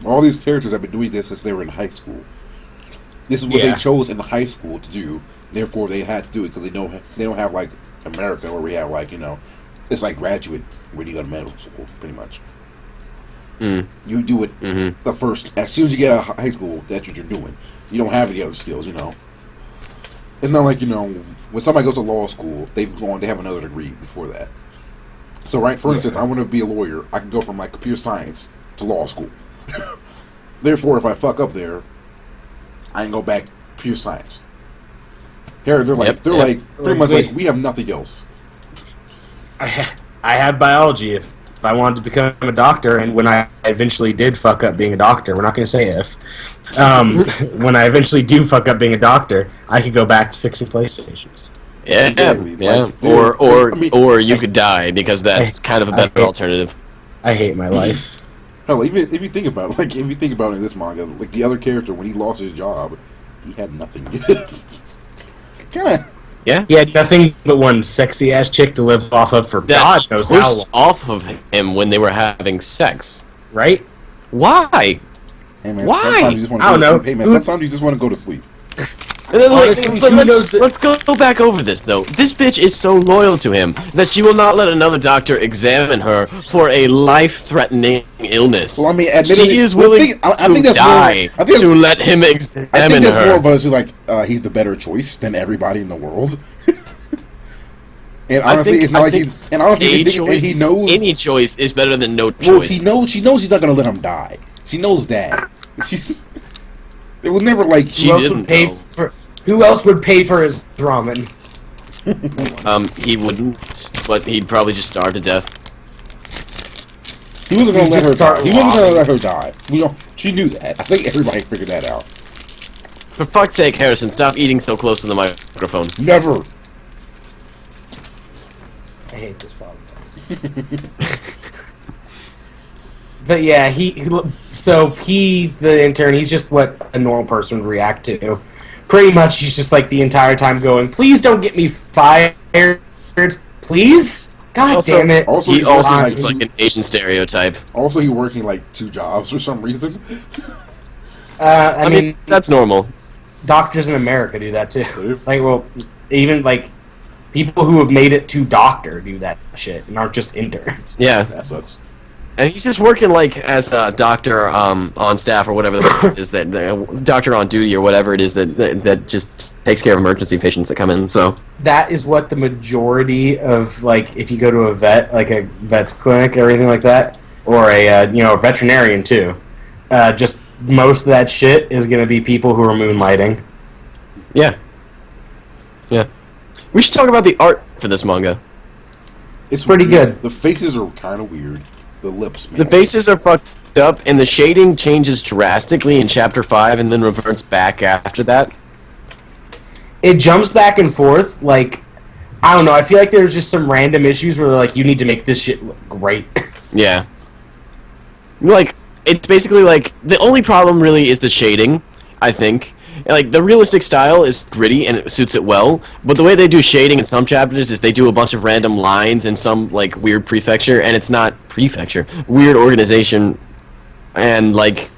All these characters have been doing this since they were in high school. This is what they chose in high school to do. Therefore, they had to do it because they don't have like America where we have like, it's like graduate where you go to medical school, pretty much. You do it the first, as soon as you get out of high school, that's what you're doing. You don't have any other skills, it's not like, when somebody goes to law school, they have another degree before that. So, right, for instance, I want to be a lawyer. I can go from like computer science to law school. Therefore, if I fuck up there, I can go back pure science. Here, they're like pretty much like, we have nothing else. I had biology. If I wanted to become a doctor, and when I eventually did fuck up being a doctor, we're not going to say if. When I eventually do fuck up being a doctor, I could go back to fixing PlayStations. Yeah, Exactly. yeah. Like, dude, I mean, Or you could die, because that's kind of a better alternative. I hate my life. hell, even if you think about it, like, in this manga, like, the other character, when he lost his job, he had nothing. Kind of. Yeah. He had nothing but one sexy ass chick to live off of for That God knows how pushed long. off of him when they were having sex. Right? Why? Hey man, Why? sometimes you just want to I go don't to know. sleep. Hey man, sometimes you just want to go to sleep. And then, like, Honestly, but he let's, knows let's go back over this, though. This bitch is so loyal to him that she will not let another doctor examine her for a life-threatening illness. Well, I mean, admittedly, she is willing I to think that's die to let him I examine think that's more her. of us who's like, he's the better choice than everybody in the world. And honestly, it's not like he's. And honestly, and he knows any choice is better than no choice. Well, she knows he's not gonna let him die. She knows that. It was never like She Who else didn't would pay know. for? Who else would pay for his ramen? He wouldn't, but he'd probably just starve to death. he wasn't gonna let her die. Just He wasn't gonna let her die. She knew that. I think everybody figured that out. For fuck's sake, Harrison, stop eating so close to the microphone. Never. I hate this podcast. But yeah, the intern, he's just what a normal person would react to. Pretty much, he's just like the entire time going, "Please don't get me fired, please." God damn it! Also, He he's also working looks like an Asian stereotype. Also, he's working like 2 jobs for some reason. I mean, that's normal. doctors in America do that too. Really? Like, well, even like people who have made it to doctor do that shit and aren't just interns. Yeah. That sucks. And he's just working like as a doctor on staff or whatever it is that doctor on duty or whatever it is that just takes care of emergency patients that come in. So That is what the majority of, like, if you go to a vet, like a vet's clinic or anything like that, or a a veterinarian too, just most of that shit is going to be people who are moonlighting. yeah. We should talk about the art for this manga. It's pretty weird. good. The faces are kind of weird. The lips, man. The faces are fucked up, and the shading changes drastically in Chapter 5 and then reverts back after that. It jumps back and forth, like, I don't know, I feel like there's just some random issues where they're like, you need to make this shit look great. Yeah. Like, it's basically like, the only problem really is the shading, I think. Like, the realistic style is gritty and it suits it well, but the way they do shading in some chapters is they do a bunch of random lines in some, like, weird prefecture, and it's not prefecture, weird organization, and, like,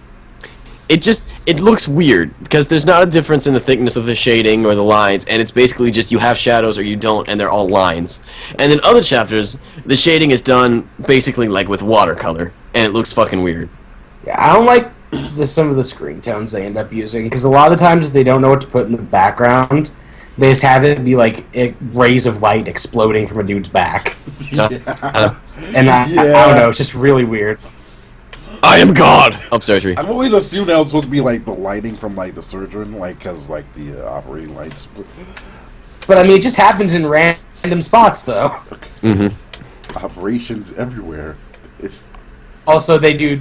it looks weird, because there's not a difference in the thickness of the shading or the lines, and it's basically just you have shadows or you don't, and they're all lines. And in other chapters, the shading is done basically, like, with watercolor, and it looks fucking weird. Yeah, I don't like some of the screen tones they end up using, because a lot of times they don't know what to put in the background. They just have it be like rays of light exploding from a dude's back. Yeah. And I don't know, it's just really weird. I am God of surgery. I've always assumed that was supposed to be like the lighting from like the surgeon, like because like the operating lights. But I mean, it just happens in random spots, though. Mm-hmm. Operations everywhere. It's Also, they do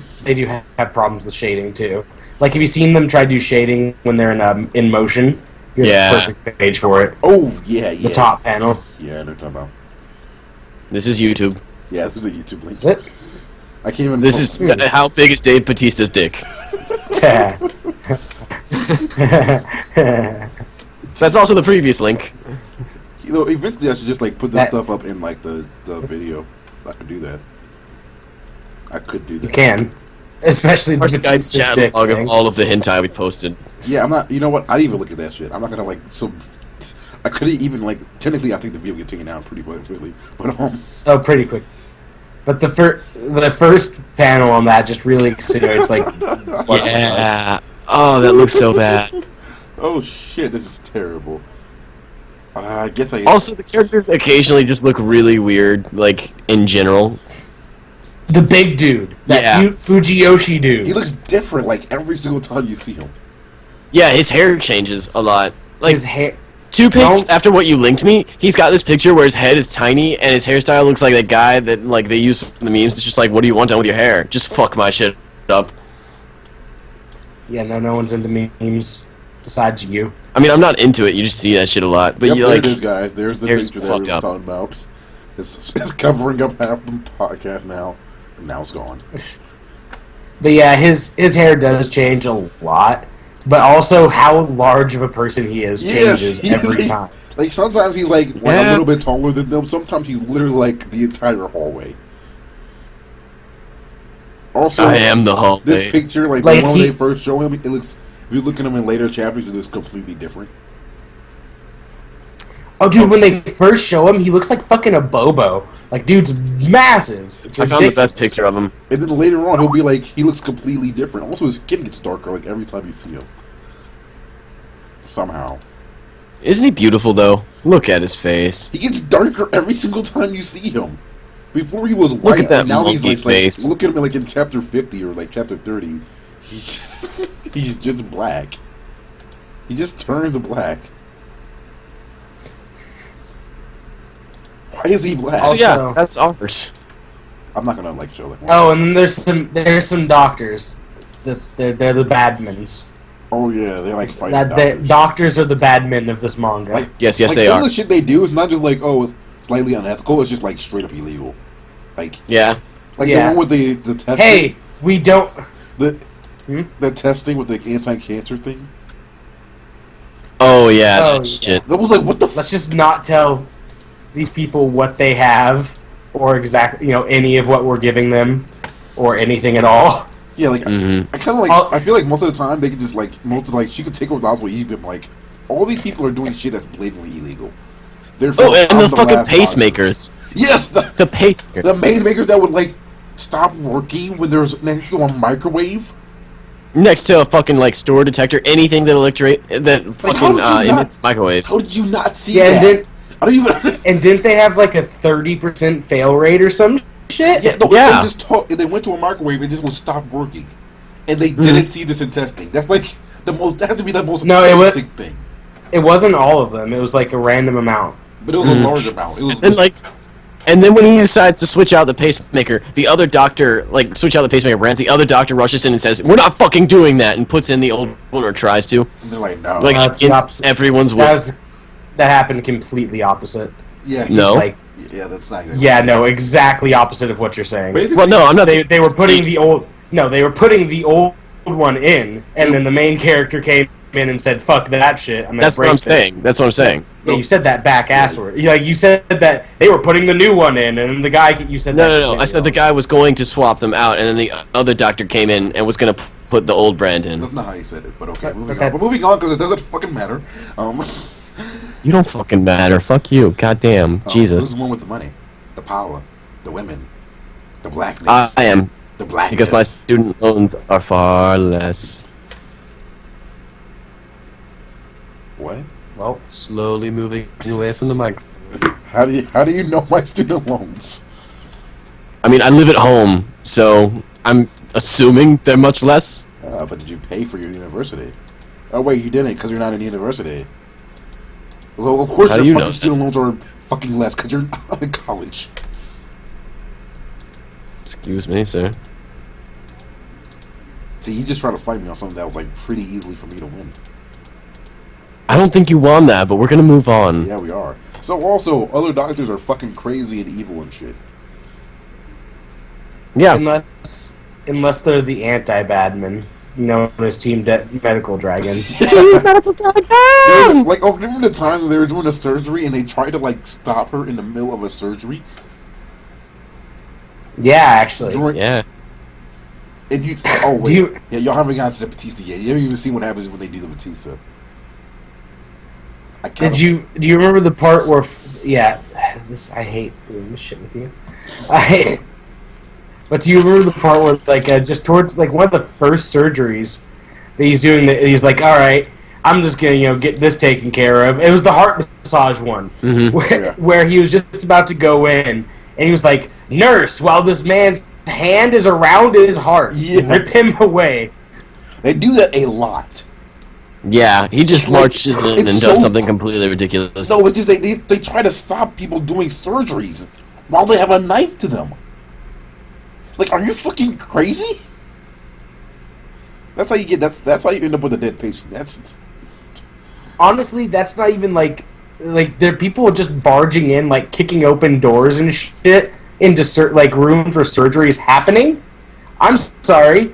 have problems with shading too. Like, have you seen them try to do shading when they're in motion? Here's Yeah. the perfect page for it. yeah. The top panel. Yeah, I know what you're talking about. This is YouTube. Yeah, this is a YouTube link. Is it? I can't even. This is how big is Dave Bautista's dick. Yeah. That's also the previous link. Eventually I should just like put this stuff up in like the video. I could do that. I could do that. You can. Especially Our the Skype Batista's dick catalog of thing. all of the hentai we posted. Yeah, I'm not. You know what? I didn't even look at that shit. I'm not gonna like. So I couldn't even like. Technically, I think the video get taken down pretty fucking quickly. But Oh, pretty quick. But the first panel on that just really accentuates like. Yeah. Oh, that looks so bad. oh shit, this is terrible. I guess I. Also, the characters occasionally just look really weird, like in general. The big dude, that Yeah. Fujiyoshi dude. He looks different like every single time you see him. Yeah, his hair changes a lot. Like His hair. 2 pages Don't- after what you linked me, he's got this picture where his head is tiny and his hairstyle looks like that guy that like they use for the memes. It's just like, what do you want done with your hair? Just fuck my shit up. Yeah, no one's into memes besides you. I mean, I'm not into it. You just see that shit a lot, but Yep, you there like. it is, guys. There's the hair's picture that we fucked were up. talking about. It's covering up half the podcast now. And now it's gone. But yeah, his hair does change a lot, but also how large of a person he is changes every time. Like sometimes he's like a Yeah. little bit taller than them. Sometimes he's literally like the entire hallway. Also, I am the hallway. this picture, like Like, the one he- they first show him, it looks. If you look at him in later chapters, it looks completely different. Oh, dude, when they first show him, he looks like fucking a Bobo. Like, dude's massive. It's I found the best ridiculous. picture of him. And then later on, he'll be like, he looks completely different. Also, his skin gets darker like every time you see him. Somehow, Isn't he beautiful though? Look at his face. he gets darker every single time you see him. Before he was white, at that and now he's monkey like, face. look at him like in chapter 50 or like chapter 30. He's he's just black. He just turns black. Why is he black? So Also- yeah, that's ours. I'm not gonna like show that. Oh, and then there's some doctors. They're the badmans. Oh yeah, they're like fighting That the doctors. doctors are the badmen of this manga. Like, Yes, yes, like they some are. of the shit they do is not just like, oh, it's slightly unethical. It's just like straight up illegal. Like Yeah. the Yeah. one with the testing. Hey, we don't. the Hmm? the testing with the anti-cancer thing. Oh yeah, Oh, that yeah. shit. That was like, what the? Let's just not tell these people what they have, or exactly any of what we're giving them, or anything at all. Yeah, like Mhm. I kind of like. I'll- I feel like most of the time they could just like she could take over the hospital even like all these people are doing shit that's blatantly illegal. Therefore, Oh, and I'm the the fucking last doctor. pacemakers. Yes, the The maze makers that would like stop working when there's next to a microwave. Next to a fucking like store detector, anything that that how fucking did you not- emits microwaves. How did you not see Yeah, that? and then I don't even. and didn't they have like a 30% fail rate or some shit? Yeah, no, Yeah. they went to a microwave and just would stop working, and they didn't see this in testing. That's like the most. That has to be the most No, it was- basic thing. It wasn't all of them. It was like a random amount. But it was a large amount. It was And like, and then when he decides to switch out the pacemaker, the other doctor like switch out the pacemaker brands. The other doctor rushes in and says, "We're not fucking doing that," and puts in the old one or tries to, and they're like, no, like That's the against opposite. everyone's will. That happened completely opposite. yeah, No. Like, yeah, that's not exactly. yeah, no, exactly opposite of what you're saying. Basically, Well, no, I'm not. They were putting the old they were putting the old one in, and then the main character came in and said, "Fuck that shit." I'm That's what I'm saying. That's what I'm saying. Yeah, you said that back assword. You said that they were putting the new one in, and the guy you said that. No. I said the guy was going to swap them out, and then the other doctor came in and was going to put the old brand in. That's not how you said it, but okay, moving okay. on. We're moving on because it doesn't fucking matter. You don't fucking matter. Fuck you. Goddamn. This Jesus. is the one with the money, the power, the women, the blackness. I am. the blackness. Because my student loans are far less. What? Well, Slowly moving away from the mic. How do you know my student loans? I mean, I live at home, so I'm assuming they're much less. But did you pay for your university? Oh wait, you didn't because you're not in university. Well, of course How do your you fucking know student loans are fucking less because you're not in college. Excuse me, sir. See, you just tried to fight me on something that was like pretty easily for me to win. I don't think you won that, but we're gonna move on. Yeah, we are. So also, other doctors are fucking crazy and evil and shit. Yeah. unless they're the anti-badman, known as Team Medical Dragon. Like, oh, remember the time they were doing a surgery and they tried to like stop her in the middle of a surgery? Yeah, actually. During, Yeah. And you, oh wait, you- yeah, y'all haven't gotten to the Batista yet. You haven't even seen what happens when they do the Batista. Do you remember the part where? I hate doing this shit with you. But do you remember the part where, like, just towards like one of the first surgeries that he's doing, he's like, "All right, I'm just gonna get this taken care of. It was the heart massage one, where he was just about to go in, and he was like, "Nurse, while this man's hand is around his heart, rip him away." They do that a lot. Yeah, he just marches in and does something completely ridiculous. No, it's just they try to stop people doing surgeries while they have a knife to them. Like, are you fucking crazy? That's how you get. That's how you end up with a dead patient. That's honestly, that's not even like there are people just barging in, like kicking open doors and shit into room for surgeries happening. I'm sorry,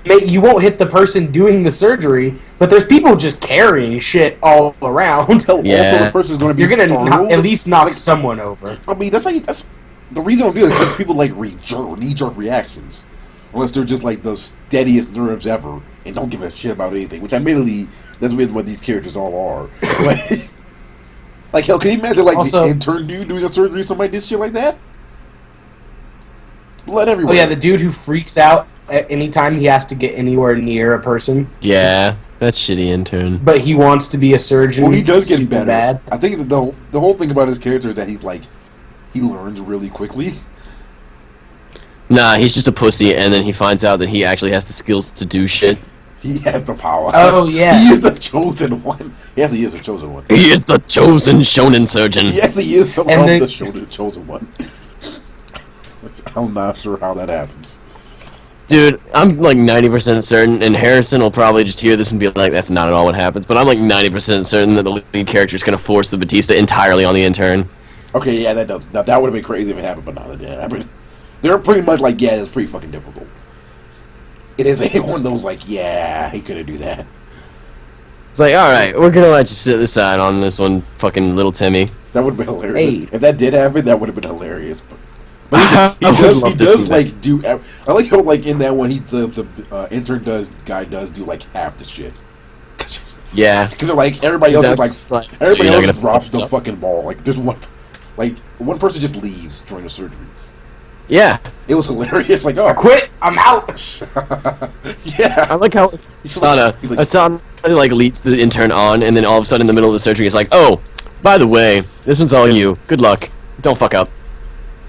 you won't hit the person doing the surgery, but there's people just carrying shit all around. Also, the person's going to be. You're gonna at least knock someone over. I mean, that's the reason I'm doing it is because people like knee-jerk reactions. Unless they're just like the steadiest nerves ever and don't give a shit about anything, which admittedly, that's what these characters all are. Like, hell, can you imagine like the intern dude doing a surgery, somebody did shit like that? Blood everywhere. Oh yeah, the dude who freaks out at any time he has to get anywhere near a person. Yeah, that's shitty intern. But he wants to be a surgeon. Well, he does get better. Bad. I think the whole thing about his character is that he learns really quickly. Nah, he's just a pussy, and then he finds out that he actually has the skills to do shit. He has the power. Oh, yeah. He is the chosen one. He actually is the chosen one. He is the chosen shonen surgeon. He actually is somehow the chosen one. I'm not sure how that happens. Dude, I'm like 90% certain, and Harrison will probably just hear this and be like, that's not at all what happens, but I'm like 90% certain that the lead character is going to force the Batista entirely on the intern. Okay, yeah, that does. Now, that would have been crazy if it happened, but not that didn't happen. They're pretty much like, yeah, it's pretty fucking difficult. It is one of those, like, yeah, he couldn't do that. It's like, alright, we're gonna let you sit aside on this one, fucking little Timmy. That would have been hilarious. Hey. If that did happen, that would have been hilarious. But he does like, do... I like how, like, in that one, the intern does do, like, half the shit. Yeah. Because they're like, everybody else is like everybody else drops the fucking ball. Like, there's one person just leaves during the surgery. Yeah. It was hilarious. Like, oh, I quit. I'm out. Yeah. I like how Asana leads the intern on, and then all of a sudden in the middle of the surgery, he's like, oh, by the way, this one's all you. Good luck. Don't fuck up.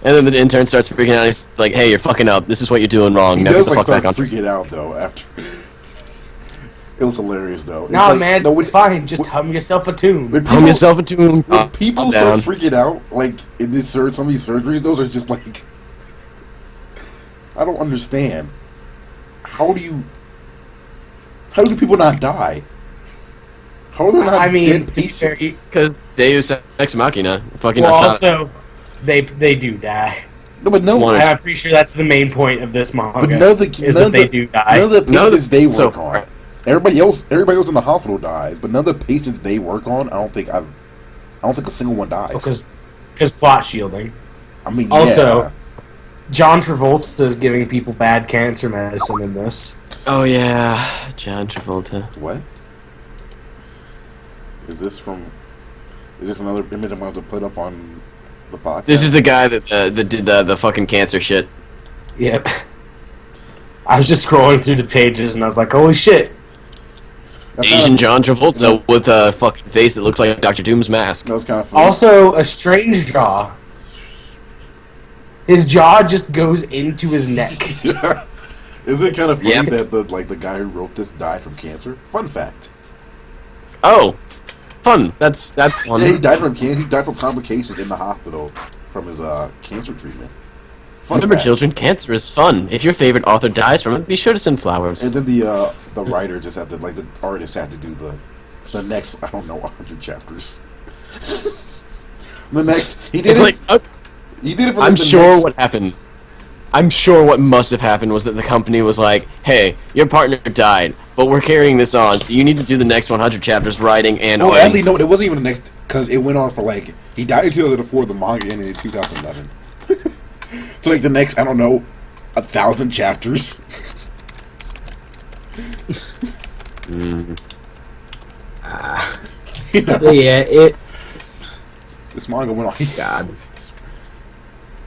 And then the intern starts freaking out. He's like, hey, you're fucking up. This is what you're doing wrong. He now does get the fuck back on. Freaking out though after. It was hilarious though. Nah, like, man, it's fine. Just hum yourself a tune. Hum yourself a tune. When people start freaking out, like in some of these surgeries, those are just like, I don't understand. How do people not die? How are there not dead patients? Because Deus Ex Machina. Fucking also, they do die. No, but I'm pretty sure that's the main point of this manga. But they do die. None of the patients they work on. Everybody else in the hospital dies, but none of the patients they work on, I don't think a single one dies. Because plot shielding. I mean, also, John Travolta is giving people bad cancer medicine in this. Oh yeah, John Travolta. What? Is this another image I'm going to put up on the podcast? This is the guy that did the fucking cancer shit. Yep. I was just scrolling through the pages and I was like, holy shit. Asian John Travolta with a fucking face that looks like Dr. Doom's mask. That was kind of funny. Also, a strange jaw. His jaw just goes into his neck. Yeah. Isn't it kind of funny that the guy who wrote this died from cancer? Fun fact. Oh, fun. That's fun. Yeah, he died from cancer. He died from complications in the hospital from his cancer treatment. Remember, children, cancer is fun. If your favorite author dies from it, be sure to send flowers. And then the writer just had to, like, the artist had to do the next, I don't know, 100 chapters. The next, he did it's it. Like, he did it for. I'm sure what happened. I'm sure what must have happened was that the company was like, "Hey, your partner died, but we're carrying this on, so you need to do the next 100 chapters writing and." Well, actually, no, it wasn't even the next because it went on for like he died in 2004. The manga ended in 2011. So like the next, I don't know, 1,000 chapters. Yeah, This manga went on. God.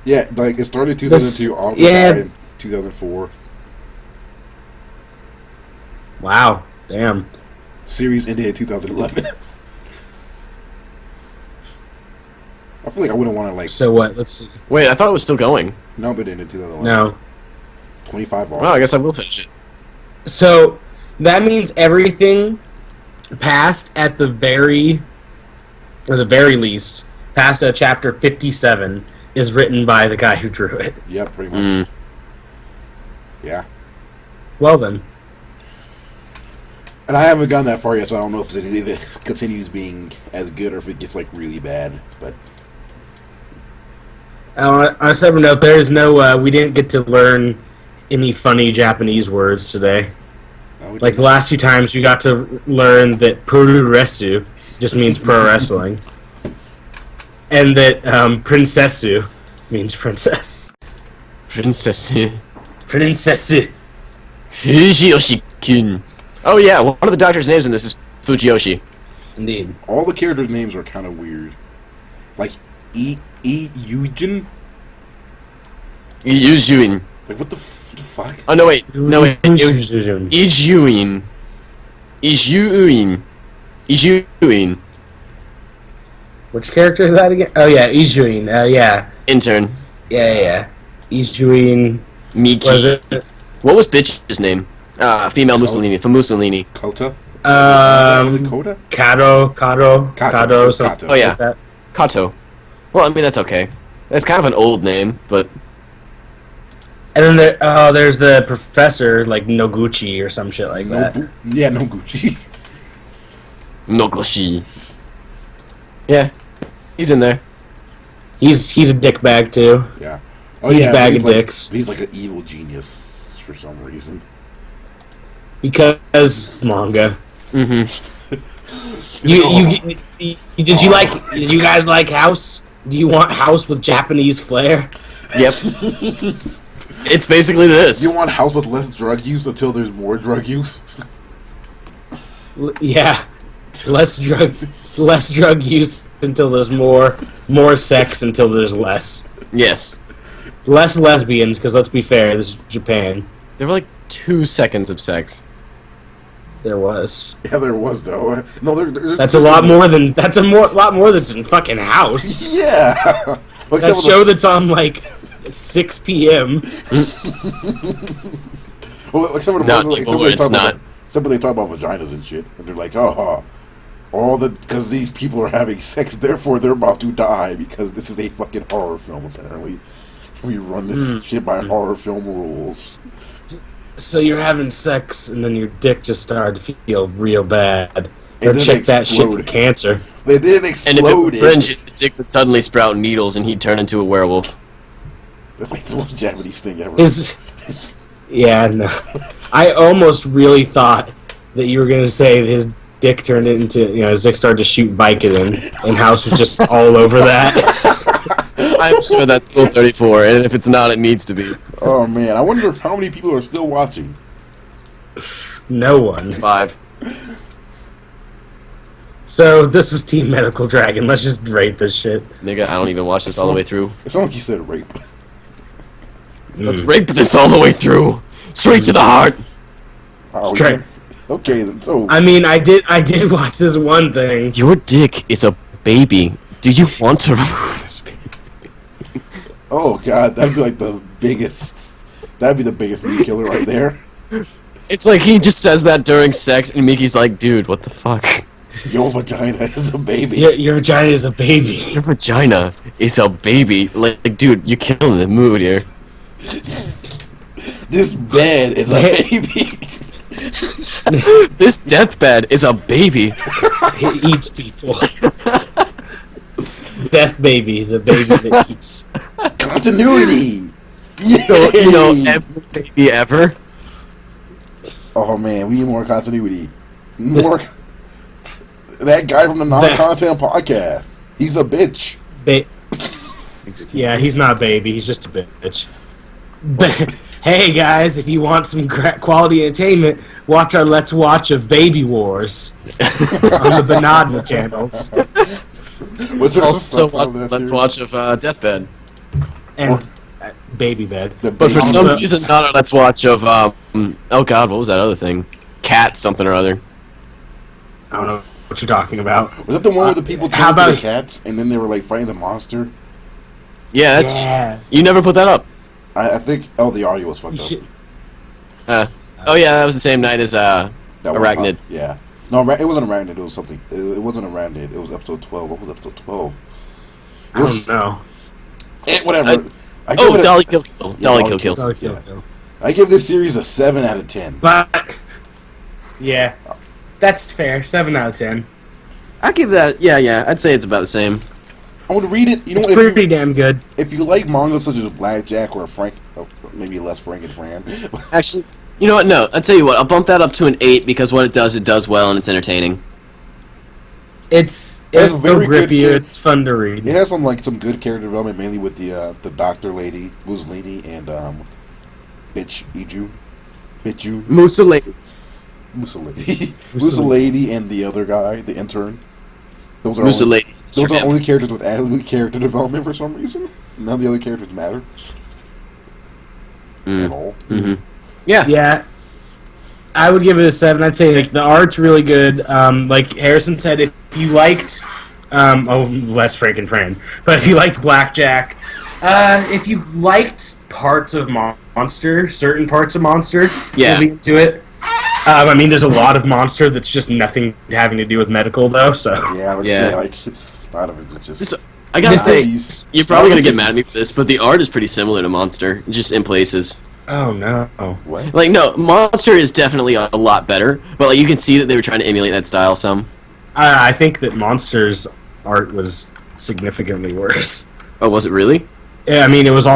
Yeah, like it started in 2002. Author died in 2004. Wow, damn. Series ended in 2011. I feel like I wouldn't want to like. So what? Let's see. Wait, I thought it was still going. No, but it ended in 2011. No. 25 Well, I guess I will finish it. So that means everything past at the very least, past chapter 57 is written by the guy who drew it. Yep, pretty much. Yeah. Well then. And I haven't gone that far yet, so I don't know if it continues being as good or if it gets like really bad. But On a separate note, there's no. We didn't get to learn any funny Japanese words today. Like the last few times, we got to learn that pururesu just means pro wrestling, and that princessu means princess. Princess. Princessu. Fujiyoshi-kun. Oh yeah, one of the doctor's names in this is Fujiyoshi. Indeed. all the characters' names are kind of weird. Like Yujin. Ijuin. Like what the fuck? Oh no wait, it was Ijuin. Ijuin. Ijuin. Ijuin. Which character is that again? Oh yeah, Ijuin. Yeah. Intern. Yeah. Ijuin. Miki. Was it? What was bitch's name? Female Mussolini. For Mussolini. Kota? Was it Kota? Kato, something Kato. Oh yeah. like that. Kato. Well, I mean that's okay. It's kind of an old name, but And then there's the professor, like Noguchi or some shit like that. Yeah, no Gucci. Nogoshi. Yeah, he's in there. He's a dickbag too. Yeah. He's bagging like, dicks. He's like an evil genius for some reason. Because manga. Mm-hmm. Did you guys like House? Do you want House with Japanese flair? Yep. It's basically this. You want House with less drug use until there's more drug use? Yeah. Less drug use until there's more sex until there's less. Yes. Less lesbians, because let's be fair, this is Japan. There were like 2 seconds of sex. There was. Yeah, there was though. No, That's a lot more than lot more that's in fucking House. Yeah. Well, That show that's on like 6 p.m. Well, except for Not evil, it's not. Except when they talk about vaginas and shit, and they're like, because these people are having sex, therefore they're about to die because this is a fucking horror film. Apparently, we run this shit by horror film rules. So you're having sex, and then your dick just started to feel real bad. It Or didn't check that shit for explode. cancer. They did And if it explode. was fringe, his dick would suddenly sprout needles and he'd turn into a werewolf. That's like the most Japanese thing ever. Yeah, no. I almost really thought that you were gonna say his dick turned into, his dick started to shoot Vicodin, and House was just all over that. I'm sure that's still 34, and if it's not, it needs to be. Oh man, I wonder how many people are still watching. No one. 5. So this was Team Medical Dragon. Let's just rate this shit. Nigga, I don't even watch this all the way through. It's not like you said rape. Let's rape this all the way through. Straight to the heart. Straight. Okay, then, so I mean, I did watch this one thing. Your dick is a baby. Do you want to remove this baby? oh god, that'd be like the biggest. That'd be the biggest meat killer right there. It's like he just says that during sex, and Mickey's like, dude, what the fuck? Your vagina is a baby. Your vagina is a baby. Your vagina is a baby. Like, dude, you're killing the mood here. This bed is a baby. This deathbed is a baby. It eats people. Death baby, the baby that eats. Continuity. So, every baby ever. Oh man, we need more continuity. More. That guy from the non-content podcast. He's a bitch. Yeah, he's not a baby. He's just a bitch. Hey guys, if you want some quality entertainment, watch our Let's Watch of Baby Wars on the Banana channels. What's Also, let's watch of Deathbed. And Baby Bed. But for some reason, not a Let's Watch of, oh god, what was that other thing? Cat something or other. I don't know what you're talking about. Was that the one where the people how turned into about- the cats and then they were like fighting the monster? Yeah, that's. Yeah. You never put that up. I think. Oh, the audio was fucked You up. should- Oh yeah, that was the same night as That one, Arachnid. yeah. No, it wasn't Arachnid. It was something. It wasn't Arachnid. It was episode 12. What was episode 12? I don't know. Whatever. I give Oh, it a- Dolly Kill Kill. Dolly Kill Kill. Oh, kill, Yeah. kill. I give this series a 7 out of 10. But yeah, that's fair. 7 out of 10. I give that. Yeah. I'd say it's about the same. I want to read it. You know It's what? pretty damn good. If you like manga such as Blackjack or Frank, maybe less Frank and Fran. Actually, you know what? No, I'll tell you what. I'll bump that up to an 8 because what it does well and it's entertaining. It's It's so very good grippy. kid. It's fun to read. It has some good character development, mainly with the doctor lady Mussolini and Bitchu, Mussolini. Mussolini, Mussolini, and the other guy, the intern. Those are Mussolini. Those are only characters with adequate character development for some reason. None of the other characters matter at all. Mm-hmm. Yeah. Yeah, I would give it a 7. I'd say like the art's really good. Like Harrison said, if you liked, less Frank and Fran, but if you liked Blackjack, if you liked parts of Monster, certain parts of Monster, Yeah. you'll be into it. I mean, there's a lot of Monster that's just nothing having to do with medical, though. So Yeah, I would Yeah. say like a lot of it is just. So, I gotta This say, is- you're probably gonna get mad at me for this, but the art is pretty similar to Monster, just in places. oh no. What? Like, no, Monster is definitely a lot better, but like you can see that they were trying to emulate that style some. I think that Monster's art was significantly worse. Oh, was it really? Yeah, I mean, it was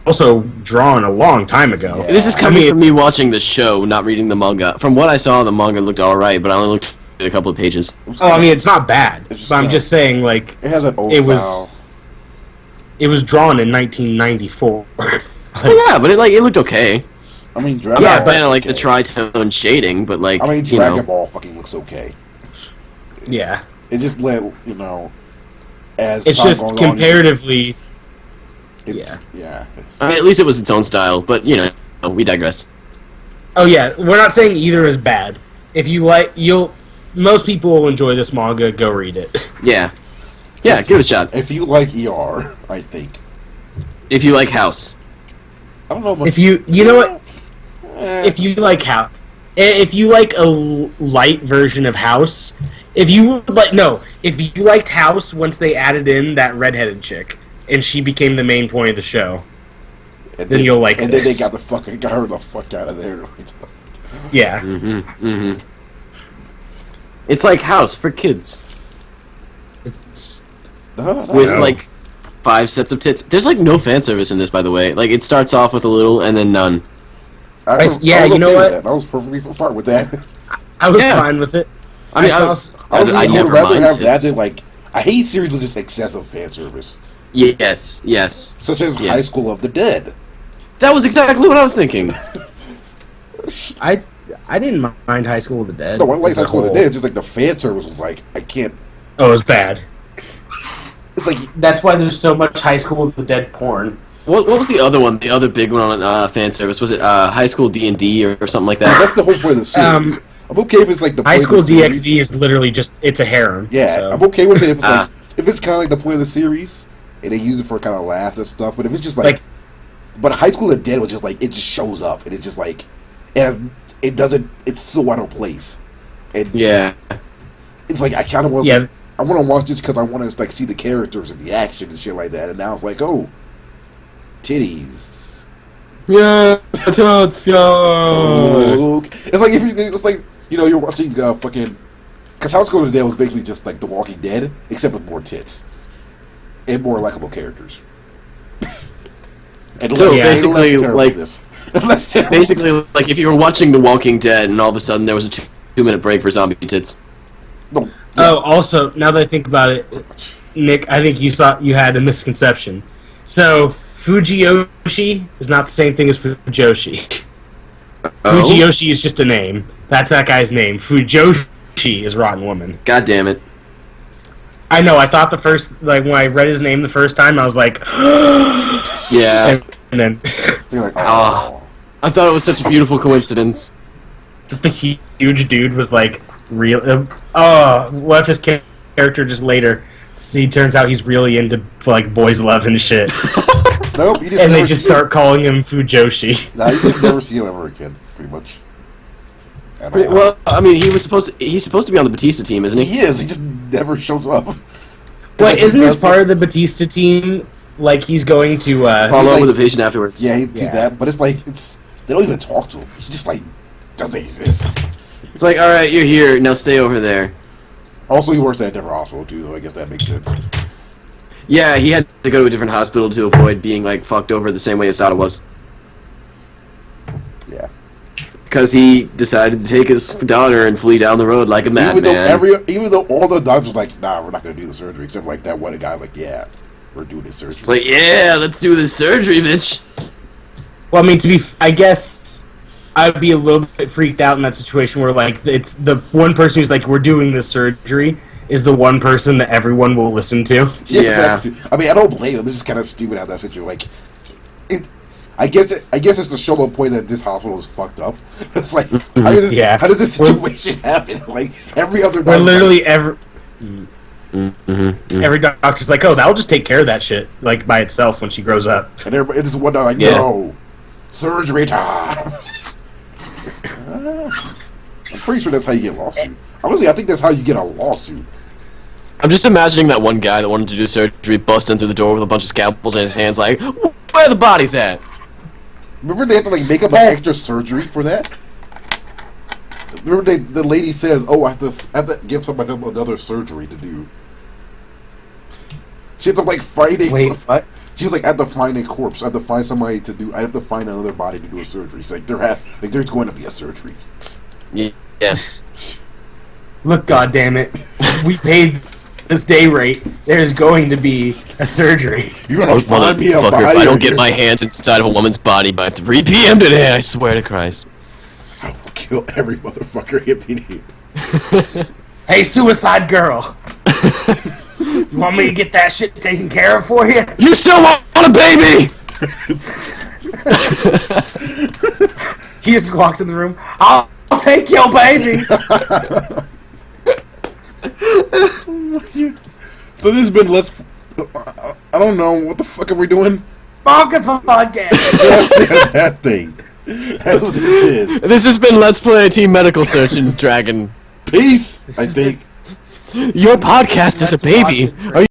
also drawn a long time ago. Yeah. This is coming I mean, from it's- me watching the show, not reading the manga. From what I saw, the manga looked alright, but I only looked at a couple of pages. Oh, I mean, it's not bad. It's just But I'm not- just saying, like, It has an old It was- style. it was drawn in 1994. Oh yeah, but it looked okay. I mean, I'm Dragon not a Ball. fan of like the tritone shading, but like I mean, you Dragon know. Ball fucking looks okay. Yeah. It just let as It's time just goes on, comparatively. yeah. I mean, at least it was its own style, but you know, we digress. Oh, yeah. We're not saying either is bad. If you like, most people will enjoy this manga. Go read it. Yeah, give it a shot. If you like ER, I think. If you like House, I don't know. But If you know what? eh, If you like if you like a light version of House, if you liked House once they added in that redheaded chick and she became the main point of the show, and then you'll like And then they this. got her the fuck out of there. yeah. it's like House for kids It's with know. like 5 sets of tits. There's like no fan service in this, by the way. Like it starts off with a little and then none. yeah, you know okay with what? that. I was perfectly fine with that. I was Yeah. fine with it. I mean, saw I I would never rather mind have that tits. than like I hate series with just excessive fan service, Yes. such as Yes. High School of the Dead. That was exactly what I was thinking. I didn't mind High School of the Dead. No, I like as a High School of the whole. Dead. It's just like the fan service was like I can't. Oh, it was bad. It's like That's why there's so much High School of the Dead porn. What was the other one? The other big one on fan service was it High School D&D or something like that? that's the whole point of the series. I'm okay if it's like the High point School of the series. DxD is literally just it's a harem. Yeah, so. I'm okay with it if it's Ah. if it's kind of like the point of the series and they use it for kind of laughs and stuff. But if it's just Like- but High School of the Dead was just like it just shows up and it's just like it's so out of place. And Yeah. it's like I kind of want Yeah. I want to watch this because I want to like see the characters and the action and shit like that. And now it's like titties. Yeah. Totes, Oh, okay. It's like you're watching fucking because House School of the Dead was basically just like The Walking Dead except with more tits and more likable characters. And So less- basically, less like- terribleness. Less terrible. Basically, like if you were watching The Walking Dead and all of a sudden there was a 2-minute break for zombie tits. No, Oh, also, now that I think about it, Nick, I think you had a misconception. So, Fujiyoshi is not the same thing as Fujoshi. Oh? Fujiyoshi is just a name. That's that guy's name. Fujoshi is Rotten Woman. God damn it. I know, I thought when I read his name the first time, I was like, Yeah. and then You're like, Ah. oh. I thought it was such a beautiful coincidence. the huge dude was like real. What if his character just later? He turns out he's really into like boys love and shit, Nope, you just and never they just see start calling him Fujoshi. Nah, you just never see him ever again, pretty much. At all. Well, I mean, he's supposed to be on the Batista team, isn't he? He is. He just never shows up. Wait, isn't this part of the Batista team? Like he's going to Follow up like- with a patient afterwards. Yeah, he did Yeah. that, but it's like they don't even talk to him. He just like doesn't exist. It's like, all right, you're here. Now stay over there. Also, he works at a different hospital too, though. I guess that makes sense. Yeah, he had to go to a different hospital to avoid being like fucked over the same way Asada was. Yeah. Because he decided to take his daughter and flee down the road like a madman. Even though all the doctors were like, nah, we're not gonna do the surgery, except for, like that one guy's like, yeah, we're doing this surgery. It's like, yeah, let's do this surgery, bitch. Well, I mean, I guess I'd be a little bit freaked out in that situation where, like, it's the one person who's like, we're doing this surgery is the one person that everyone will listen to. Yeah. that too. I mean, I don't blame him. It's just kind of stupid how that situation. Like, I guess it's to show the point that this hospital is fucked up. It's like, how does this situation happen? Like every other. Where literally every Mm-hmm. every doctor's like, oh, that'll just take care of that shit, like by itself when she grows up. And everybody, it's one like, Yeah. no, surgery time. I'm pretty sure that's how you get a lawsuit. Honestly, I think that's how you get a lawsuit. I'm just imagining that one guy that wanted to do surgery busting through the door with a bunch of scalpels in his hands, like, where the bodies at? Remember they have to like make up an extra surgery for that? Remember the lady says, oh, I have to give somebody another surgery to do. She had to like find a... Wait, what? She was like, I have to find a corpse. I have to find somebody to do... I have to find another body to do a surgery. She's like, there's going to be a surgery. Yes. Look, goddammit, we paid this day rate. There's going to be a surgery. You're going to find me a Motherfucker, body. if I don't get my hands inside of a woman's body by 3 p.m. today, I swear to Christ. I will kill every motherfucker hippie. Hey, suicide girl. You want me to get that shit taken care of for you? You still want a baby? He just walks in the room. I'll take your baby. So this has been I don't know, what the fuck are we doing? Manga for podcast. that thing. That's what this is. This has been Let's Play Team Medical Search and Dragon. Peace, I think. Your podcast is a baby. Are you